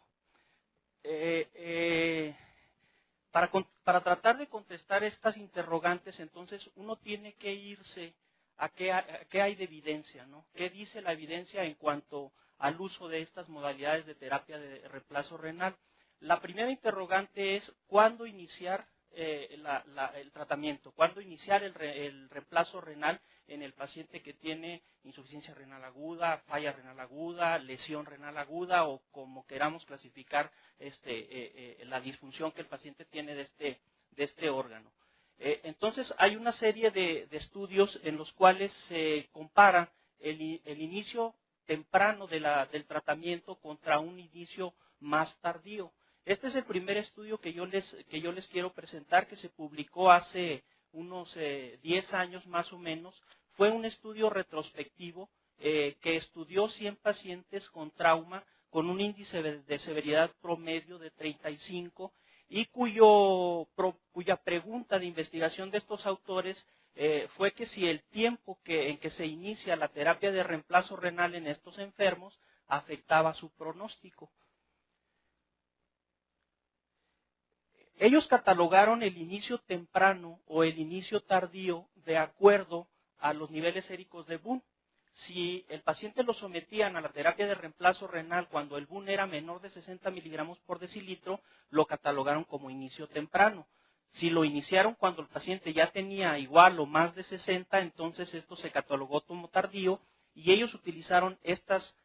A: Para tratar de contestar estas interrogantes, entonces uno tiene que irse a qué hay de evidencia, ¿no? ¿Qué dice la evidencia en cuanto al uso de estas modalidades de terapia de reemplazo renal? La primera interrogante es ¿cuándo iniciar el tratamiento? ¿Cuándo iniciar el reemplazo renal en el paciente que tiene insuficiencia renal aguda, falla renal aguda, lesión renal aguda o como queramos clasificar la disfunción que el paciente tiene de este órgano? Entonces hay una serie de estudios en los cuales se compara el inicio temprano del tratamiento contra un inicio más tardío. Este es el primer estudio que yo les quiero presentar, que se publicó hace unos 10 años más o menos. Fue un estudio retrospectivo que estudió 100 pacientes con trauma con un índice de severidad promedio de 35 y cuya pregunta de investigación de estos autores fue que si el tiempo en que se inicia la terapia de reemplazo renal en estos enfermos afectaba su pronóstico. Ellos catalogaron el inicio temprano o el inicio tardío de acuerdo a los niveles séricos de Boone. Si el paciente lo sometían a la terapia de reemplazo renal cuando el Boone era menor de 60 miligramos por decilitro, lo catalogaron como inicio temprano. Si lo iniciaron cuando el paciente ya tenía igual o más de 60, entonces esto se catalogó como tardío y ellos utilizaron estas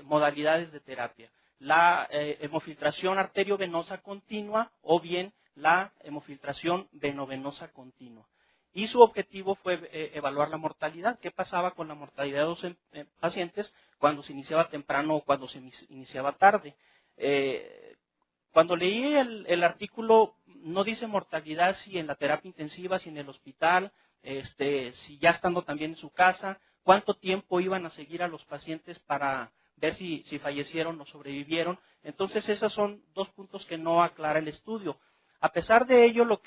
A: modalidades de terapia. La hemofiltración arteriovenosa continua o bien la hemofiltración venovenosa continua. Y su objetivo fue evaluar la mortalidad. ¿Qué pasaba con la mortalidad de los pacientes cuando se iniciaba temprano o cuando se iniciaba tarde? Cuando leí el artículo, no dice mortalidad si en la terapia intensiva, si en el hospital, si ya estando también en su casa, cuánto tiempo iban a seguir a los pacientes para ver si fallecieron o sobrevivieron. Entonces, esos son dos puntos que no aclara el estudio. A pesar de ello, lo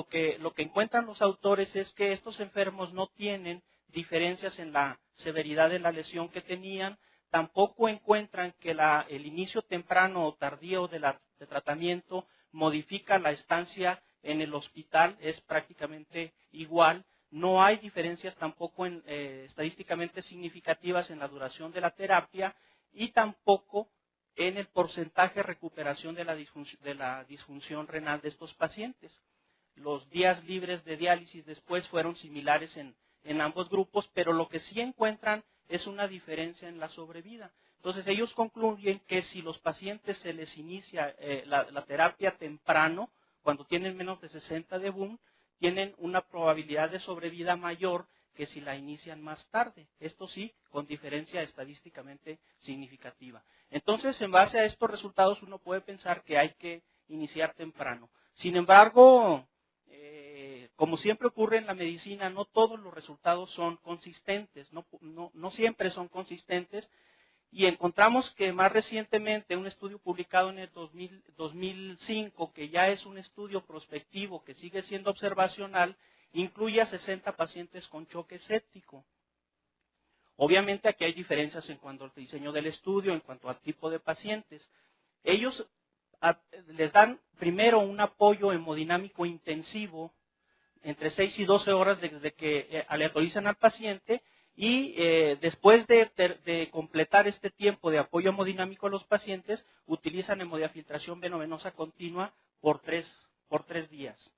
A: que encuentran los autores es que estos enfermos no tienen diferencias en la severidad de la lesión que tenían, tampoco encuentran que el inicio temprano o tardío de tratamiento modifica la estancia en el hospital, es prácticamente igual. No hay diferencias tampoco estadísticamente significativas en la duración de la terapia y tampoco en el porcentaje de recuperación de la disfunción renal de estos pacientes. Los días libres de diálisis después fueron similares en ambos grupos, pero lo que sí encuentran es una diferencia en la sobrevida. Entonces ellos concluyen que si los pacientes se les inicia la terapia temprano, cuando tienen menos de 60 de Boone, tienen una probabilidad de sobrevida mayor que si la inician más tarde. Esto sí, con diferencia estadísticamente significativa. Entonces, en base a estos resultados, uno puede pensar que hay que iniciar temprano. Sin embargo, como siempre ocurre en la medicina, no todos los resultados son consistentes, no siempre son consistentes. Y encontramos que más recientemente un estudio publicado en el 2005, que ya es un estudio prospectivo que sigue siendo observacional, incluye a 60 pacientes con choque séptico. Obviamente aquí hay diferencias en cuanto al diseño del estudio, en cuanto al tipo de pacientes. Ellos les dan primero un apoyo hemodinámico intensivo entre 6 y 12 horas desde que aleatorizan al paciente y después de completar este tiempo de apoyo hemodinámico a los pacientes, utilizan hemodiafiltración venovenosa continua por 3 días.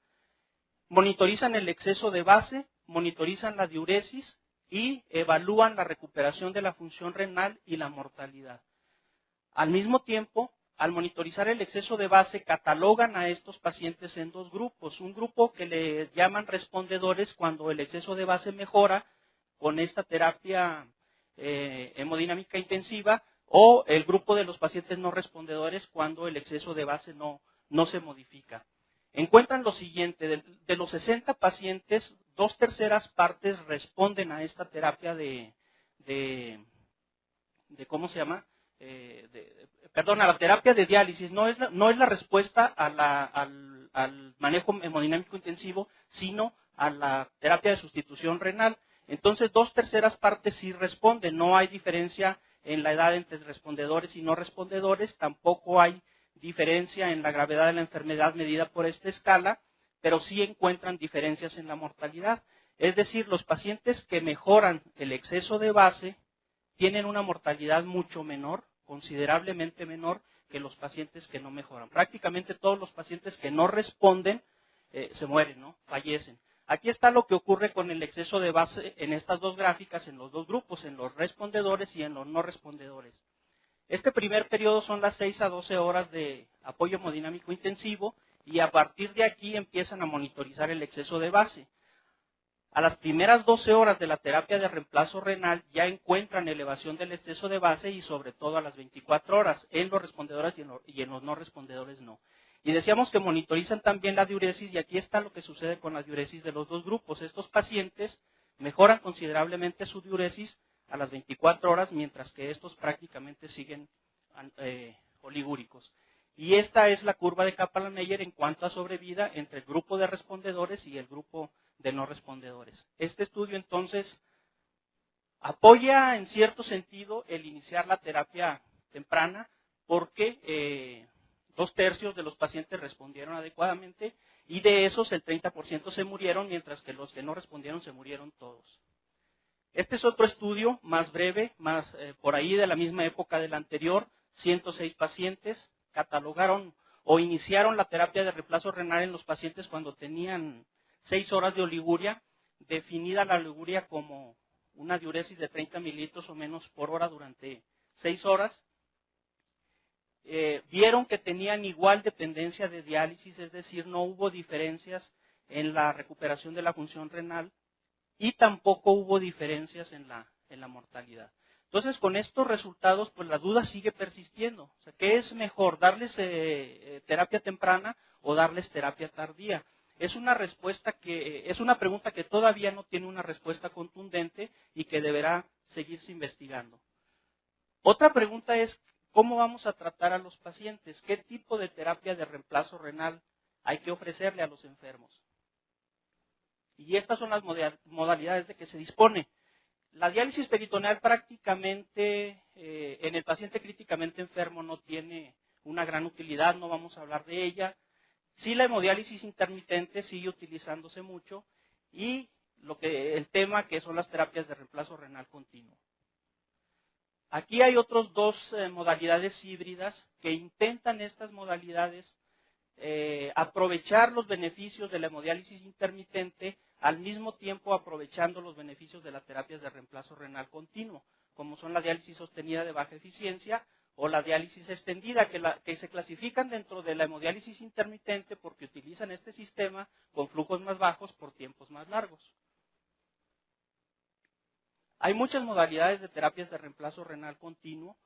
A: Monitorizan el exceso de base, monitorizan la diuresis y evalúan la recuperación de la función renal y la mortalidad. Al mismo tiempo, al monitorizar el exceso de base, catalogan a estos pacientes en dos grupos. Un grupo que le llaman respondedores cuando el exceso de base mejora con esta terapia hemodinámica intensiva, o el grupo de los pacientes no respondedores cuando el exceso de base no se modifica. Encuentran lo siguiente: de los 60 pacientes, 2/3 partes responden a esta terapia ¿cómo se llama? A la terapia de diálisis. No es la respuesta al manejo hemodinámico intensivo, sino a la terapia de sustitución renal. Entonces, 2/3 partes sí responden. No hay diferencia en la edad entre respondedores y no respondedores. Tampoco hay diferencia en la gravedad de la enfermedad medida por esta escala, pero sí encuentran diferencias en la mortalidad. Es decir, los pacientes que mejoran el exceso de base tienen una mortalidad mucho menor, considerablemente menor que los pacientes que no mejoran. Prácticamente todos los pacientes que no responden se mueren, ¿no? Fallecen. Aquí está lo que ocurre con el exceso de base en estas dos gráficas, en los dos grupos, en los respondedores y en los no respondedores. Este primer periodo son las 6 a 12 horas de apoyo hemodinámico intensivo y a partir de aquí empiezan a monitorizar el exceso de base. a las primeras 12 horas de la terapia de reemplazo renal ya encuentran elevación del exceso de base y sobre todo a las 24 horas en los respondedores y en los no respondedores no. Y decíamos que monitorizan también la diuresis y aquí está lo que sucede con la diuresis de los dos grupos. Estos pacientes mejoran considerablemente su diuresis a las 24 horas mientras que estos prácticamente siguen oligúricos. Y esta es la curva de Kaplan-Meier en cuanto a sobrevida entre el grupo de respondedores y el grupo de no respondedores. Este estudio entonces apoya en cierto sentido el iniciar la terapia temprana porque 2/3 de los pacientes respondieron adecuadamente y de esos el 30% se murieron, mientras que los que no respondieron se murieron todos. Este es otro estudio más breve, más por ahí de la misma época del anterior, 106 pacientes catalogaron o iniciaron la terapia de reemplazo renal en los pacientes cuando tenían 6 horas de oliguria, definida la oliguria como una diuresis de 30 mililitros o menos por hora durante 6 horas. Vieron que tenían igual dependencia de diálisis, es decir, no hubo diferencias en la recuperación de la función renal y tampoco hubo diferencias en la mortalidad. Entonces, con estos resultados, pues la duda sigue persistiendo. O sea, ¿qué es mejor, darles terapia temprana o darles terapia tardía? Es una pregunta que todavía no tiene una respuesta contundente y que deberá seguirse investigando. Otra pregunta es, ¿cómo vamos a tratar a los pacientes? ¿Qué tipo de terapia de reemplazo renal hay que ofrecerle a los enfermos? Y estas son las modalidades de que se dispone. La diálisis peritoneal prácticamente en el paciente críticamente enfermo no tiene una gran utilidad, no vamos a hablar de ella. Sí, la hemodiálisis intermitente sigue utilizándose mucho y el tema que son las terapias de reemplazo renal continuo. Aquí hay otros dos modalidades híbridas que intentan estas modalidades aprovechar los beneficios de la hemodiálisis intermitente al mismo tiempo aprovechando los beneficios de las terapias de reemplazo renal continuo, como son la diálisis sostenida de baja eficiencia o la diálisis extendida, que se clasifican dentro de la hemodiálisis intermitente porque utilizan este sistema con flujos más bajos por tiempos más largos. Hay muchas modalidades de terapias de reemplazo renal continuo.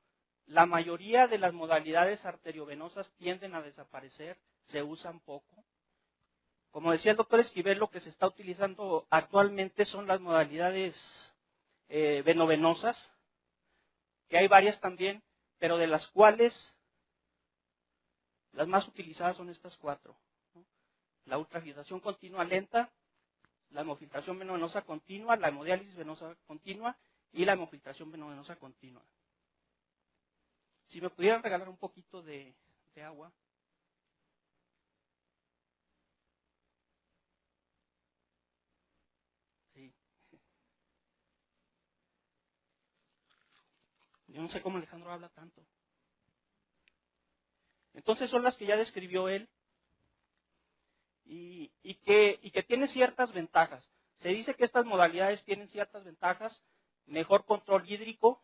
A: La mayoría de las modalidades arteriovenosas tienden a desaparecer, se usan poco. Como decía el doctor Esquivel, lo que se está utilizando actualmente son las modalidades venovenosas, que hay varias también, pero de las cuales las más utilizadas son estas 4. ¿No? La ultrafiltración continua lenta, la hemofiltración venovenosa continua, la hemodiálisis venosa continua y la hemofiltración venovenosa continua. Si me pudieran regalar un poquito de agua. Sí. Yo no sé cómo Alejandro habla tanto. Entonces son las que ya describió él y que tiene ciertas ventajas. Se dice que estas modalidades tienen ciertas ventajas, mejor control hídrico,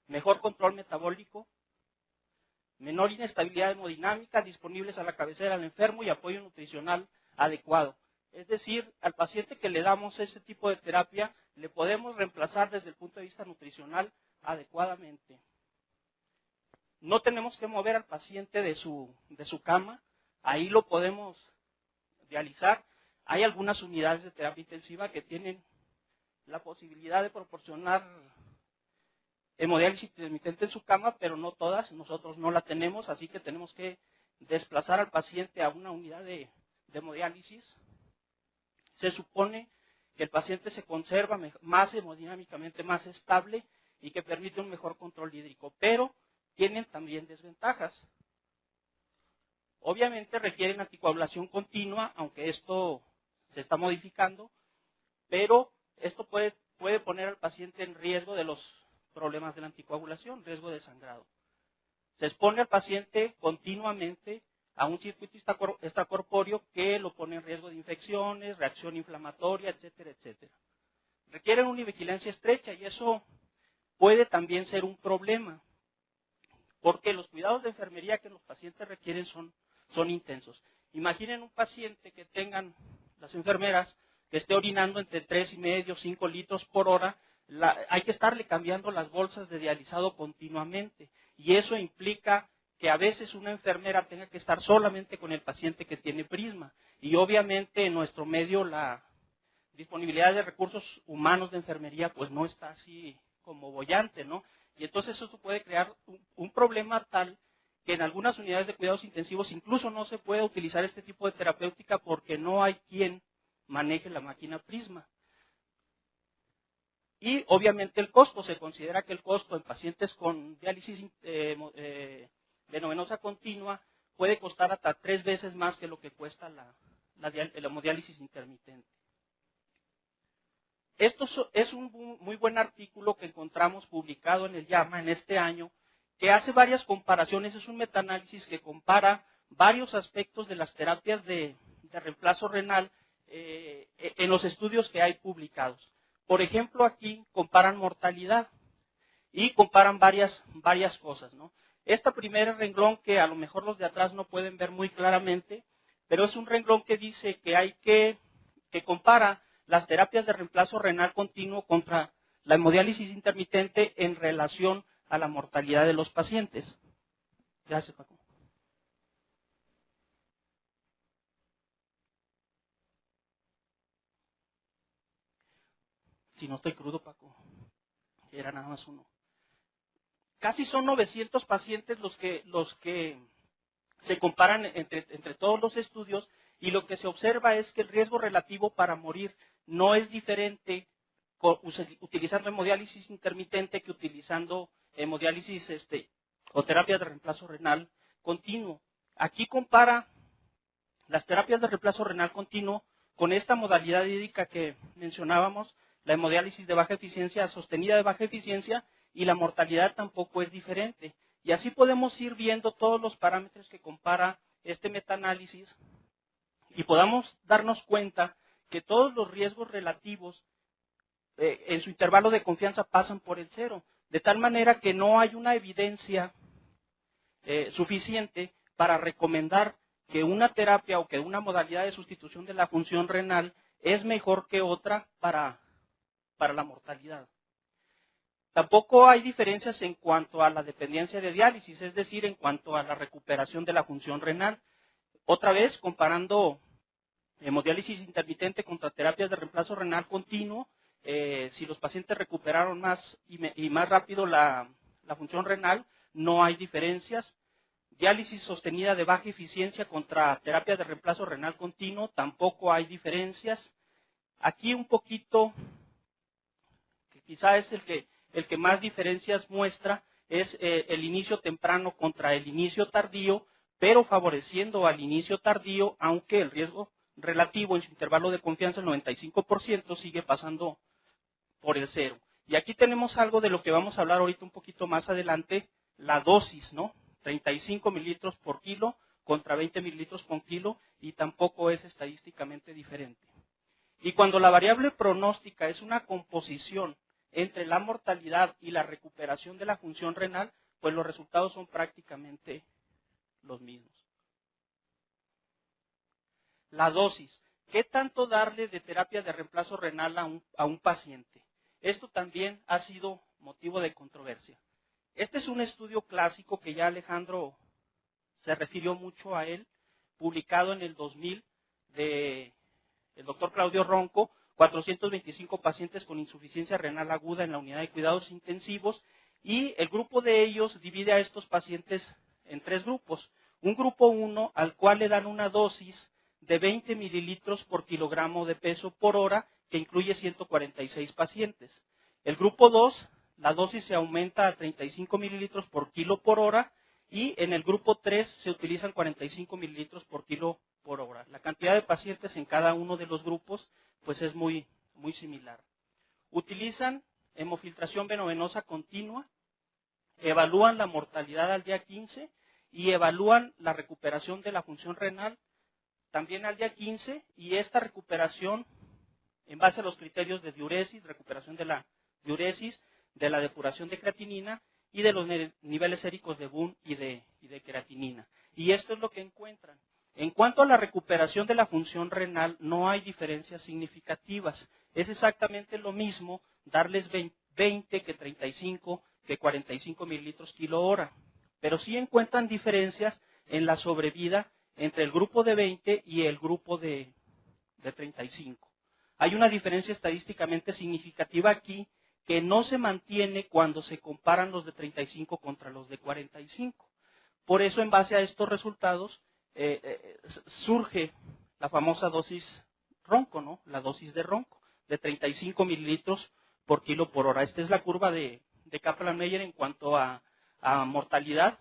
A: mejor control metabólico, menor inestabilidad hemodinámica, disponibles a la cabecera del enfermo y apoyo nutricional adecuado. Es decir, al paciente que le damos ese tipo de terapia, le podemos reemplazar desde el punto de vista nutricional adecuadamente. No tenemos que mover al paciente de su cama, ahí lo podemos dializar. Hay algunas unidades de terapia intensiva que tienen la posibilidad de proporcionar hemodiálisis intermitente en su cama, pero no todas, nosotros no la tenemos, así que tenemos que desplazar al paciente a una unidad de hemodiálisis. Se supone que el paciente se conserva más hemodinámicamente más estable y que permite un mejor control hídrico, pero tienen también desventajas. Obviamente requieren anticoagulación continua, aunque esto se está modificando, pero esto puede poner al paciente en riesgo de los problemas de la anticoagulación, riesgo de sangrado. Se expone al paciente continuamente a un circuito extracorpóreo que lo pone en riesgo de infecciones, reacción inflamatoria, etcétera, etcétera. Requieren una vigilancia estrecha y eso puede también ser un problema, porque los cuidados de enfermería que los pacientes requieren son intensos. Imaginen un paciente que tengan las enfermeras que esté orinando entre 3,5 y 5 litros por hora, hay que estarle cambiando las bolsas de dializado continuamente. Y eso implica que a veces una enfermera tenga que estar solamente con el paciente que tiene prisma. Y obviamente en nuestro medio la disponibilidad de recursos humanos de enfermería pues no está así como boyante, ¿no? Y entonces eso puede crear un problema tal que en algunas unidades de cuidados intensivos incluso no se puede utilizar este tipo de terapéutica porque no hay quien maneje la máquina prisma. Y obviamente el costo, se considera que el costo en pacientes con diálisis venovenosa continua puede costar hasta 3 veces más que lo que cuesta la hemodiálisis intermitente. Esto es un muy buen artículo que encontramos publicado en el JAMA en este año, que hace varias comparaciones, es un metaanálisis que compara varios aspectos de las terapias de reemplazo renal en los estudios que hay publicados. Por ejemplo, aquí comparan mortalidad y comparan varias cosas, ¿no? Este primer renglón, que a lo mejor los de atrás no pueden ver muy claramente, pero es un renglón que dice que compara las terapias de reemplazo renal continuo contra la hemodiálisis intermitente en relación a la mortalidad de los pacientes. Gracias, Paco. Si no estoy crudo, Paco. Era nada más uno. Casi son 900 pacientes los que se comparan entre todos los estudios, y lo que se observa es que el riesgo relativo para morir no es diferente utilizando hemodiálisis intermitente que utilizando hemodiálisis o terapias de reemplazo renal continuo. Aquí compara las terapias de reemplazo renal continuo con esta modalidad hídrica que mencionábamos, la hemodiálisis de baja eficiencia sostenida de baja eficiencia, y la mortalidad tampoco es diferente. Y así podemos ir viendo todos los parámetros que compara este metaanálisis y podamos darnos cuenta que todos los riesgos relativos en su intervalo de confianza pasan por el 0, de tal manera que no hay una evidencia suficiente para recomendar que una terapia o que una modalidad de sustitución de la función renal es mejor que otra para la mortalidad. Tampoco hay diferencias en cuanto a la dependencia de diálisis, es decir, en cuanto a la recuperación de la función renal. Otra vez, comparando hemodiálisis intermitente contra terapias de reemplazo renal continuo, si los pacientes recuperaron más y más rápido la función renal, no hay diferencias. Diálisis sostenida de baja eficiencia contra terapias de reemplazo renal continuo, tampoco hay diferencias. Aquí un poquito, que quizá es el que más diferencias muestra, es el inicio temprano contra el inicio tardío, pero favoreciendo al inicio tardío, aunque el riesgo relativo en su intervalo de confianza, el 95%, sigue pasando por el 0. Y aquí tenemos algo de lo que vamos a hablar ahorita un poquito más adelante, la dosis, ¿no? 35 mililitros por kilo contra 20 mililitros por kilo, y tampoco es estadísticamente diferente. Y cuando la variable pronóstica es una composición entre la mortalidad y la recuperación de la función renal, pues los resultados son prácticamente los mismos. La dosis. ¿Qué tanto darle de terapia de reemplazo renal a un paciente? Esto también ha sido motivo de controversia. Este es un estudio clásico que ya Alejandro se refirió mucho a él, publicado en el 2000 del doctor Claudio Ronco, 425 pacientes con insuficiencia renal aguda en la unidad de cuidados intensivos, y el grupo de ellos divide a estos pacientes en 3 grupos. Un grupo 1 al cual le dan una dosis de 20 mililitros por kilogramo de peso por hora, que incluye 146 pacientes. El grupo 2, la dosis se aumenta a 35 mililitros por kilo por hora, y en el grupo 3 se utilizan 45 mililitros por kilo por hora. La cantidad de pacientes en cada uno de los grupos pues es muy similar. Utilizan hemofiltración venovenosa continua, evalúan la mortalidad al día 15 y evalúan la recuperación de la función renal también al día 15, y esta recuperación en base a los criterios de diuresis, recuperación de la diuresis, de la depuración de creatinina y de los niveles séricos de BUN y de creatinina. Y esto es lo que encuentran. En cuanto a la recuperación de la función renal, no hay diferencias significativas. Es exactamente lo mismo darles 20 que 35 que 45 mililitros kilo hora. Pero sí encuentran diferencias en la sobrevida entre el grupo de 20 y el grupo de 35. Hay una diferencia estadísticamente significativa aquí que no se mantiene cuando se comparan los de 35 contra los de 45. Por eso, en base a estos resultados, surge la famosa dosis ronco, ¿no? La dosis de ronco, de 35 mililitros por kilo por hora. Esta es la curva de Kaplan-Meier en cuanto a mortalidad,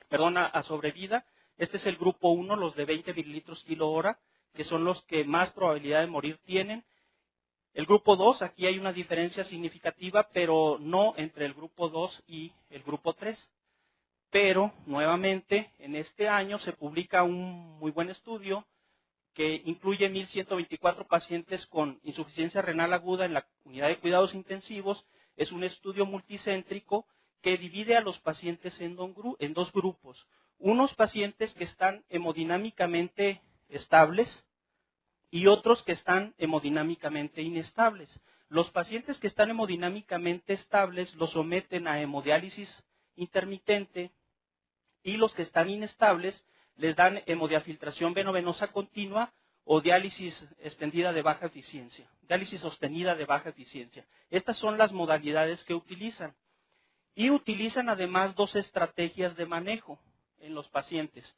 A: perdón, a sobrevida. Este es el grupo 1, los de 20 mililitros kilo hora, que son los que más probabilidad de morir tienen. El grupo 2, aquí hay una diferencia significativa, pero no entre el grupo 2 y el grupo 3. Pero, nuevamente, en este año se publica un muy buen estudio que incluye 1.124 pacientes con insuficiencia renal aguda en la unidad de cuidados intensivos. Es un estudio multicéntrico que divide a los pacientes en dos grupos. Unos pacientes que están hemodinámicamente estables y otros que están hemodinámicamente inestables. Los pacientes que están hemodinámicamente estables los someten a hemodiálisis intermitente y los que están inestables les dan hemodiafiltración venovenosa continua o diálisis extendida de baja eficiencia, diálisis sostenida de baja eficiencia. Estas son las modalidades que utilizan. Y utilizan además dos estrategias de manejo en los pacientes.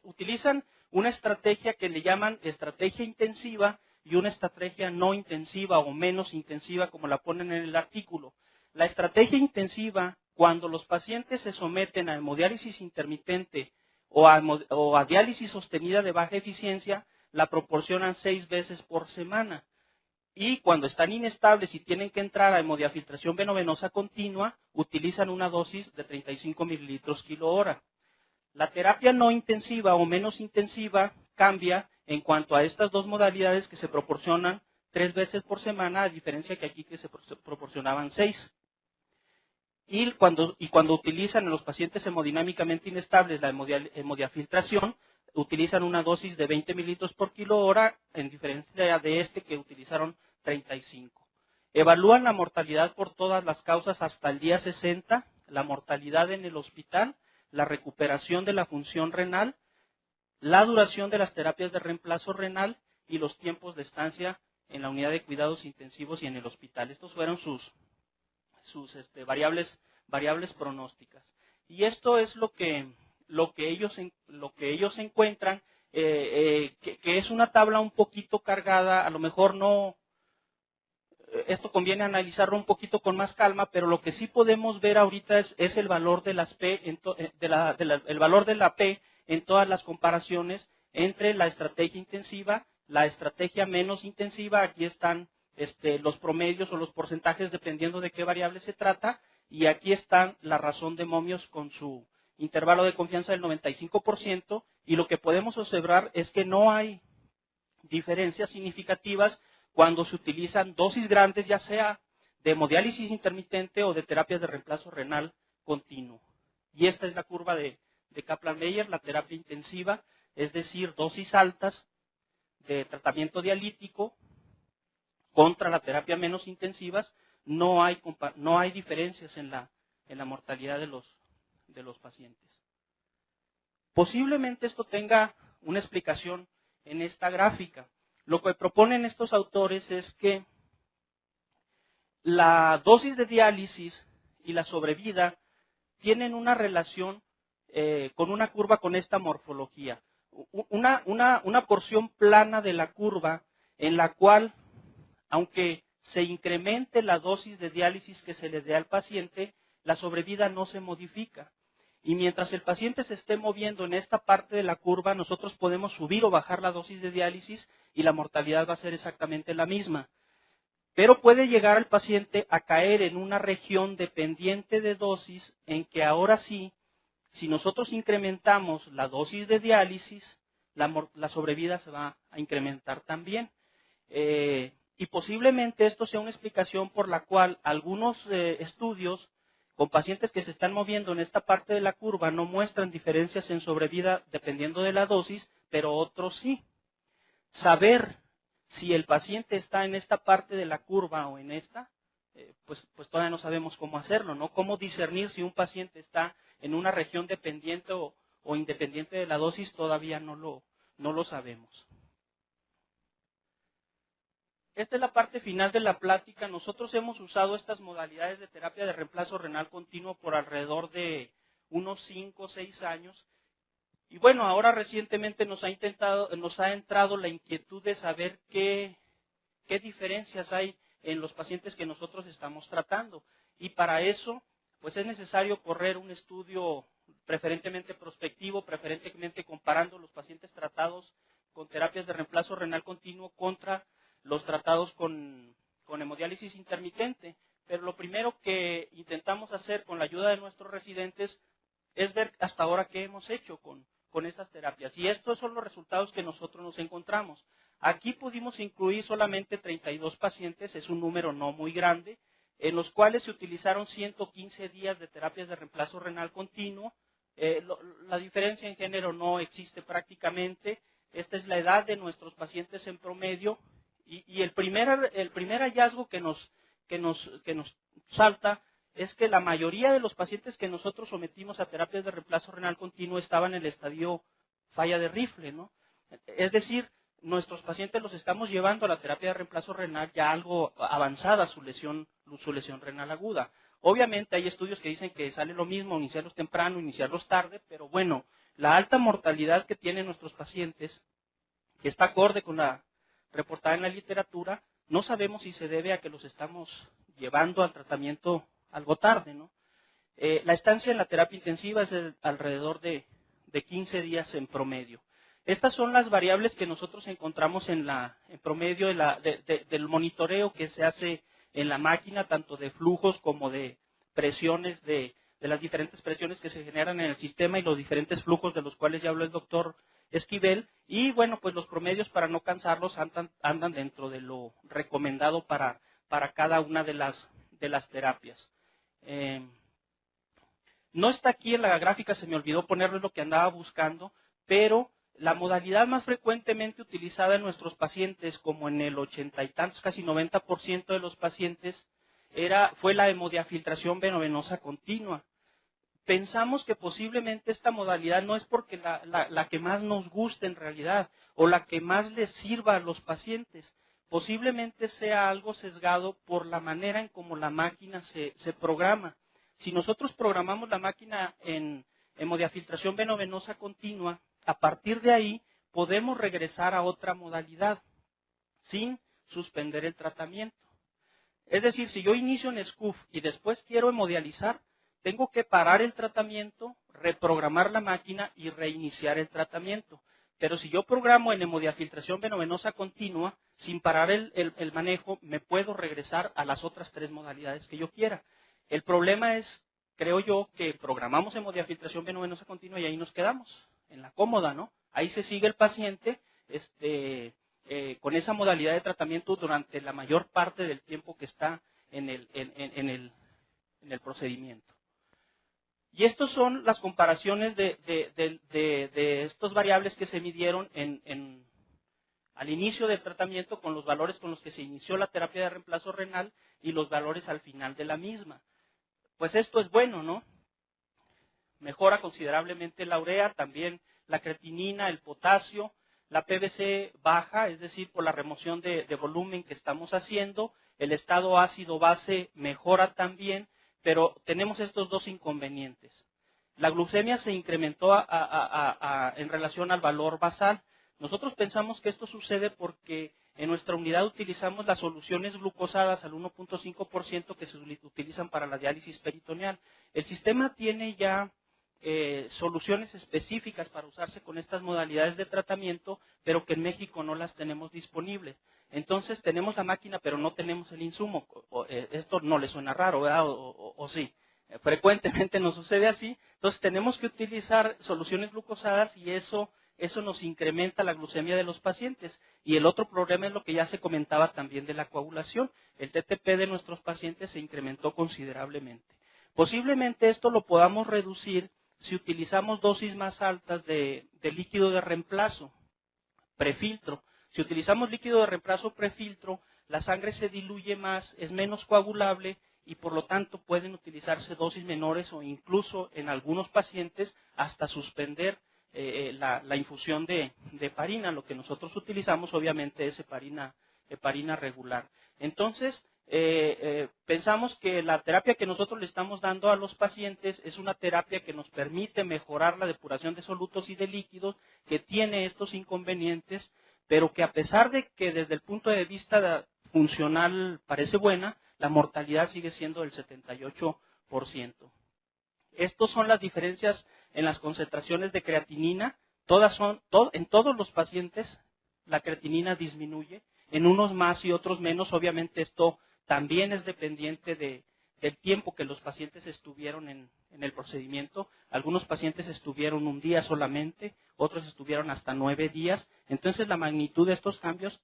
A: Utilizan una estrategia que le llaman estrategia intensiva y una estrategia no intensiva o menos intensiva, como la ponen en el artículo. La estrategia intensiva, cuando los pacientes se someten a hemodiálisis intermitente o a diálisis sostenida de baja eficiencia, la proporcionan 6 veces por semana. Y cuando están inestables y tienen que entrar a hemodiafiltración venovenosa continua, utilizan una dosis de 35 mililitros kilo hora. La terapia no intensiva o menos intensiva cambia en cuanto a estas dos modalidades que se proporcionan 3 veces por semana, a diferencia que aquí que se proporcionaban 6. Y cuando utilizan en los pacientes hemodinámicamente inestables la hemodiafiltración, utilizan una dosis de 20 mililitros por kilo hora, en diferencia de este que utilizaron 35. Evalúan la mortalidad por todas las causas hasta el día 60, la mortalidad en el hospital, la recuperación de la función renal, la duración de las terapias de reemplazo renal y los tiempos de estancia en la unidad de cuidados intensivos y en el hospital. Estos fueron sus variables pronósticas. Y esto es lo que ellos encuentran, que es una tabla un poquito cargada, a lo mejor no, esto conviene analizarlo un poquito con más calma, pero lo que sí podemos ver ahorita es el valor de las P, el valor de la P en todas las comparaciones entre la estrategia intensiva, la estrategia menos intensiva. Aquí están los promedios o los porcentajes dependiendo de qué variable se trata, y aquí están la razón de momios con su intervalo de confianza del 95%, y lo que podemos observar es que no hay diferencias significativas cuando se utilizan dosis grandes, ya sea de hemodiálisis intermitente o de terapias de reemplazo renal continuo. Y esta es la curva de Kaplan-Meier, la terapia intensiva, es decir, dosis altas de tratamiento dialítico contra la terapia menos intensivas. No hay diferencias en la mortalidad de los pacientes. Posiblemente esto tenga una explicación en esta gráfica. Lo que proponen estos autores es que la dosis de diálisis y la sobrevida tienen una relación con una curva con esta morfología. Una porción plana de la curva en la cual, aunque se incremente la dosis de diálisis que se le dé al paciente, la sobrevida no se modifica. Y mientras el paciente se esté moviendo en esta parte de la curva, nosotros podemos subir o bajar la dosis de diálisis y la mortalidad va a ser exactamente la misma. Pero puede llegar el paciente a caer en una región dependiente de dosis en que ahora sí, si nosotros incrementamos la dosis de diálisis, la sobrevida se va a incrementar también. Y posiblemente esto sea una explicación por la cual algunos estudios Con pacientes que se están moviendo en esta parte de la curva no muestran diferencias en sobrevida dependiendo de la dosis, pero otros sí. Saber si el paciente está en esta parte de la curva o en esta, pues todavía no sabemos cómo hacerlo, ¿no? Cómo discernir si un paciente está en una región dependiente o independiente de la dosis, todavía no lo sabemos. Esta es la parte final de la plática. Nosotros hemos usado estas modalidades de terapia de reemplazo renal continuo por alrededor de unos 5 o 6 años. Y bueno, ahora recientemente nos ha entrado la inquietud de saber qué diferencias hay en los pacientes que nosotros estamos tratando. Y para eso, pues es necesario correr un estudio preferentemente prospectivo, preferentemente comparando los pacientes tratados con terapias de reemplazo renal continuo contra los tratados con hemodiálisis intermitente. Pero lo primero que intentamos hacer con la ayuda de nuestros residentes es ver hasta ahora qué hemos hecho con estas terapias. Y estos son los resultados que nosotros nos encontramos. Aquí pudimos incluir solamente 32 pacientes, es un número no muy grande, en los cuales se utilizaron 115 días de terapias de reemplazo renal continuo. La diferencia en género no existe prácticamente. Esta es la edad de nuestros pacientes en promedio. Y el primer hallazgo que nos salta es que la mayoría de los pacientes que nosotros sometimos a terapias de reemplazo renal continuo estaban en el estadio falla de rifle, ¿no? Es decir, nuestros pacientes los estamos llevando a la terapia de reemplazo renal ya algo avanzada su lesión renal aguda. Obviamente hay estudios que dicen que sale lo mismo iniciarlos temprano, iniciarlos tarde, pero bueno, la alta mortalidad que tienen nuestros pacientes, que está acorde con la reportada en la literatura, no sabemos si se debe a que los estamos llevando al tratamiento algo tarde, ¿no? La estancia en la terapia intensiva es alrededor de 15 días en promedio. Estas son las variables que nosotros encontramos en promedio del monitoreo que se hace en la máquina, tanto de flujos como de presiones, de las diferentes presiones que se generan en el sistema y los diferentes flujos de los cuales ya habló el doctor Esquivel. Y bueno, pues los promedios, para no cansarlos, andan dentro de lo recomendado para cada una de las terapias. No está aquí en la gráfica, se me olvidó ponerles lo que andaba buscando, pero la modalidad más frecuentemente utilizada en nuestros pacientes, como en el 80 y tantos, casi 90% de los pacientes, fue la hemodiafiltración venovenosa continua. Pensamos que posiblemente esta modalidad no es porque la que más nos guste en realidad, o la que más les sirva a los pacientes. Posiblemente sea algo sesgado por la manera en cómo la máquina se programa. Si nosotros programamos la máquina en hemodiafiltración venovenosa continua, a partir de ahí podemos regresar a otra modalidad sin suspender el tratamiento. Es decir, si yo inicio en SCUF y después quiero hemodializar, tengo que parar el tratamiento, reprogramar la máquina y reiniciar el tratamiento. Pero si yo programo en hemodiafiltración venovenosa continua, sin parar el manejo, me puedo regresar a las otras 3 modalidades que yo quiera. El problema es, creo yo, que programamos hemodiafiltración venovenosa continua y ahí nos quedamos, en la cómoda, ¿no? Ahí se sigue el paciente con esa modalidad de tratamiento durante la mayor parte del tiempo que está en el procedimiento. Y estas son las comparaciones de estas variables que se midieron al inicio del tratamiento con los valores con los que se inició la terapia de reemplazo renal y los valores al final de la misma. Pues esto es bueno, ¿no? Mejora considerablemente la urea, también la creatinina, el potasio, la PVC baja, es decir, por la remoción de volumen que estamos haciendo, el estado ácido-base mejora también, pero tenemos estos 2 inconvenientes. La glucemia se incrementó en relación al valor basal. Nosotros pensamos que esto sucede porque en nuestra unidad utilizamos las soluciones glucosadas al 1.5% que se utilizan para la diálisis peritoneal. El sistema tiene ya soluciones específicas para usarse con estas modalidades de tratamiento, pero que en México no las tenemos disponibles. Entonces tenemos la máquina, pero no tenemos el insumo. Esto no le suena raro, ¿verdad? O sí. Frecuentemente nos sucede así. Entonces tenemos que utilizar soluciones glucosadas y eso nos incrementa la glucemia de los pacientes. Y el otro problema es lo que ya se comentaba también de la coagulación. El TTP de nuestros pacientes se incrementó considerablemente. Posiblemente esto lo podamos reducir si utilizamos dosis más altas de líquido de reemplazo, prefiltro. Si utilizamos líquido de reemplazo prefiltro, la sangre se diluye más, es menos coagulable y por lo tanto pueden utilizarse dosis menores o incluso en algunos pacientes hasta suspender la infusión de heparina. Lo que nosotros utilizamos obviamente es heparina regular. Entonces, pensamos que la terapia que nosotros le estamos dando a los pacientes es una terapia que nos permite mejorar la depuración de solutos y de líquidos, que tiene estos inconvenientes, pero que a pesar de que desde el punto de vista funcional parece buena, la mortalidad sigue siendo del 78%. Estas son las diferencias en las concentraciones de creatinina. En todos los pacientes la creatinina disminuye, en unos más y otros menos. Obviamente esto también es dependiente del tiempo que los pacientes estuvieron en el procedimiento. Algunos pacientes estuvieron un día solamente, otros estuvieron hasta 9 días. Entonces la magnitud de estos cambios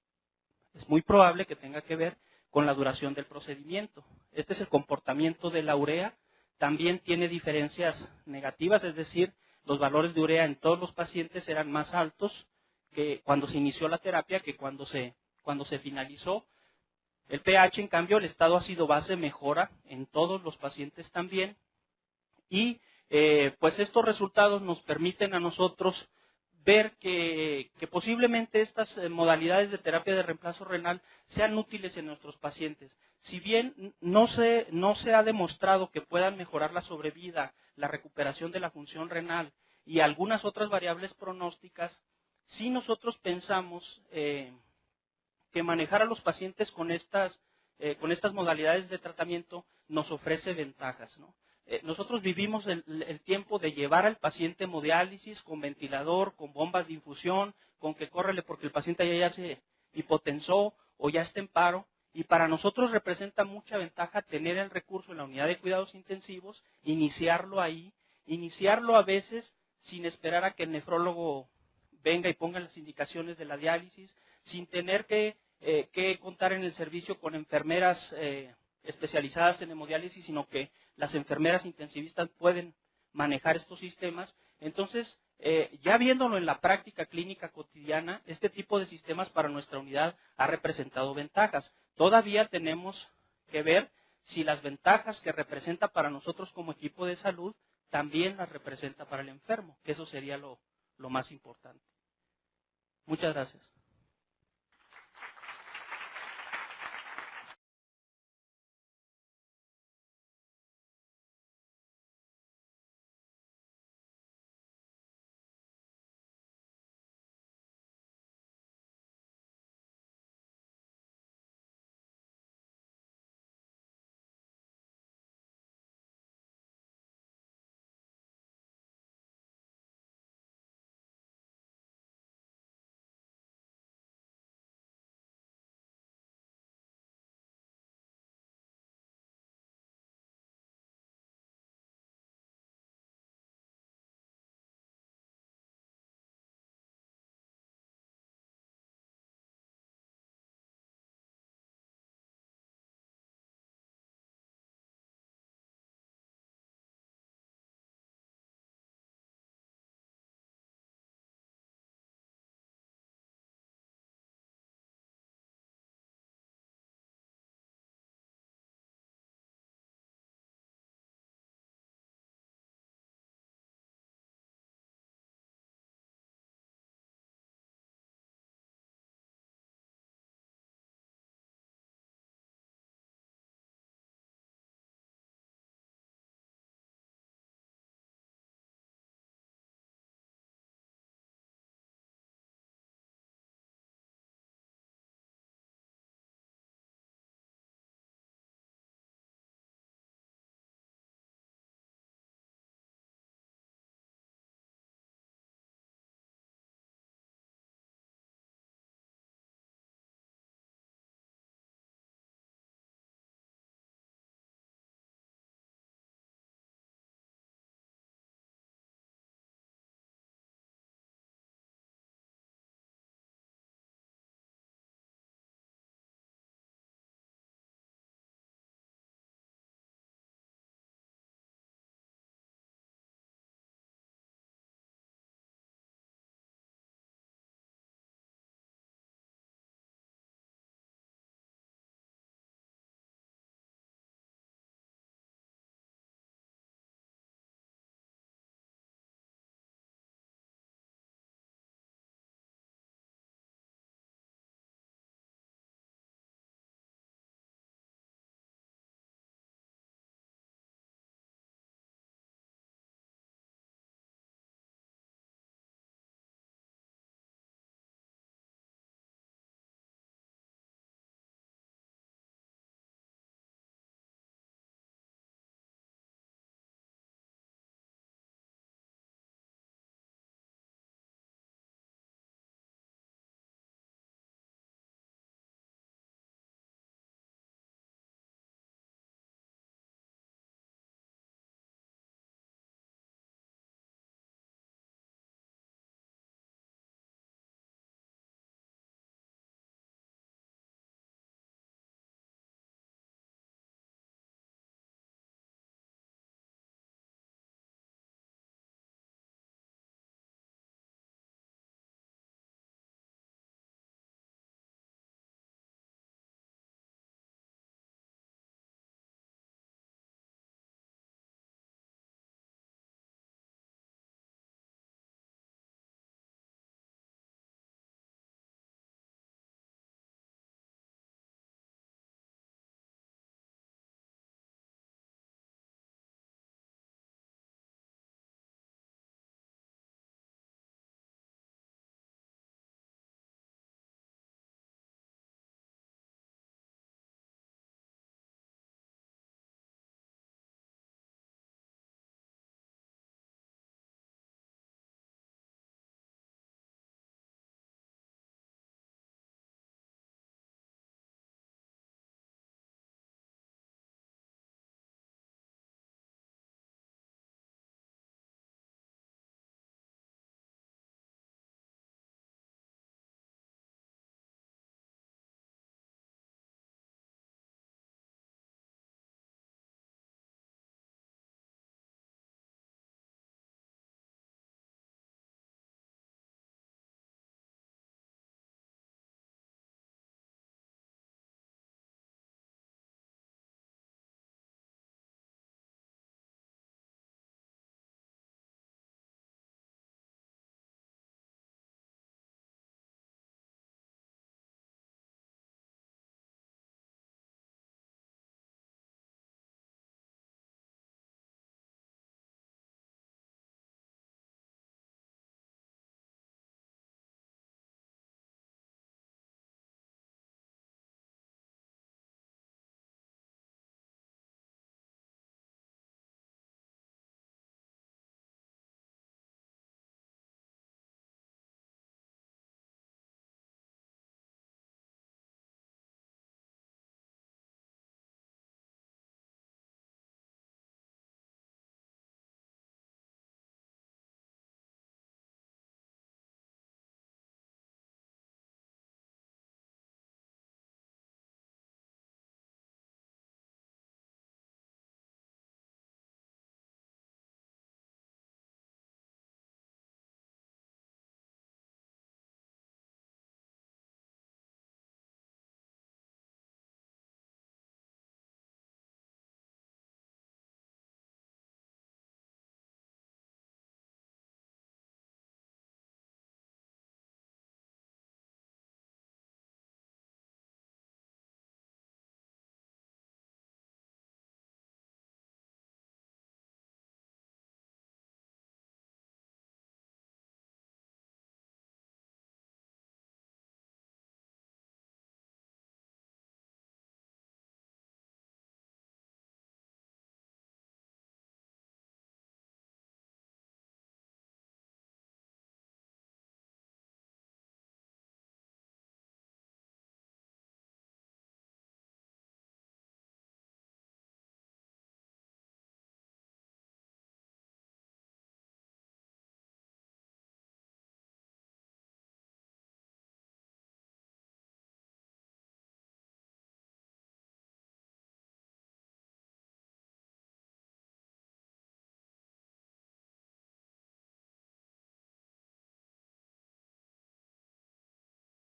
A: es muy probable que tenga que ver con la duración del procedimiento. Este es el comportamiento de la urea. También tiene diferencias negativas, es decir, los valores de urea en todos los pacientes eran más altos que cuando se inició la terapia que cuando se finalizó. El pH, en cambio, el estado ácido-base mejora en todos los pacientes también. Y pues estos resultados nos permiten a nosotros ver que posiblemente estas modalidades de terapia de reemplazo renal sean útiles en nuestros pacientes. Si bien no se ha demostrado que puedan mejorar la sobrevida, la recuperación de la función renal y algunas otras variables pronósticas, sí nosotros pensamos que manejar a los pacientes con estas modalidades de tratamiento nos ofrece ventajas, ¿no? Nosotros vivimos el tiempo de llevar al paciente hemodiálisis con ventilador, con bombas de infusión, con que córrele porque el paciente ya se hipotensó o ya está en paro. Y para nosotros representa mucha ventaja tener el recurso en la unidad de cuidados intensivos, iniciarlo ahí, iniciarlo a veces sin esperar a que el nefrólogo venga y ponga las indicaciones de la diálisis, sin tener que contar en el servicio con enfermeras especializadas en hemodiálisis, sino que las enfermeras intensivistas pueden manejar estos sistemas. Entonces, ya viéndolo en la práctica clínica cotidiana, este tipo de sistemas para nuestra unidad ha representado ventajas. Todavía tenemos que ver si las ventajas que representa para nosotros como equipo de salud también las representa para el enfermo, que eso sería lo más importante. Muchas gracias.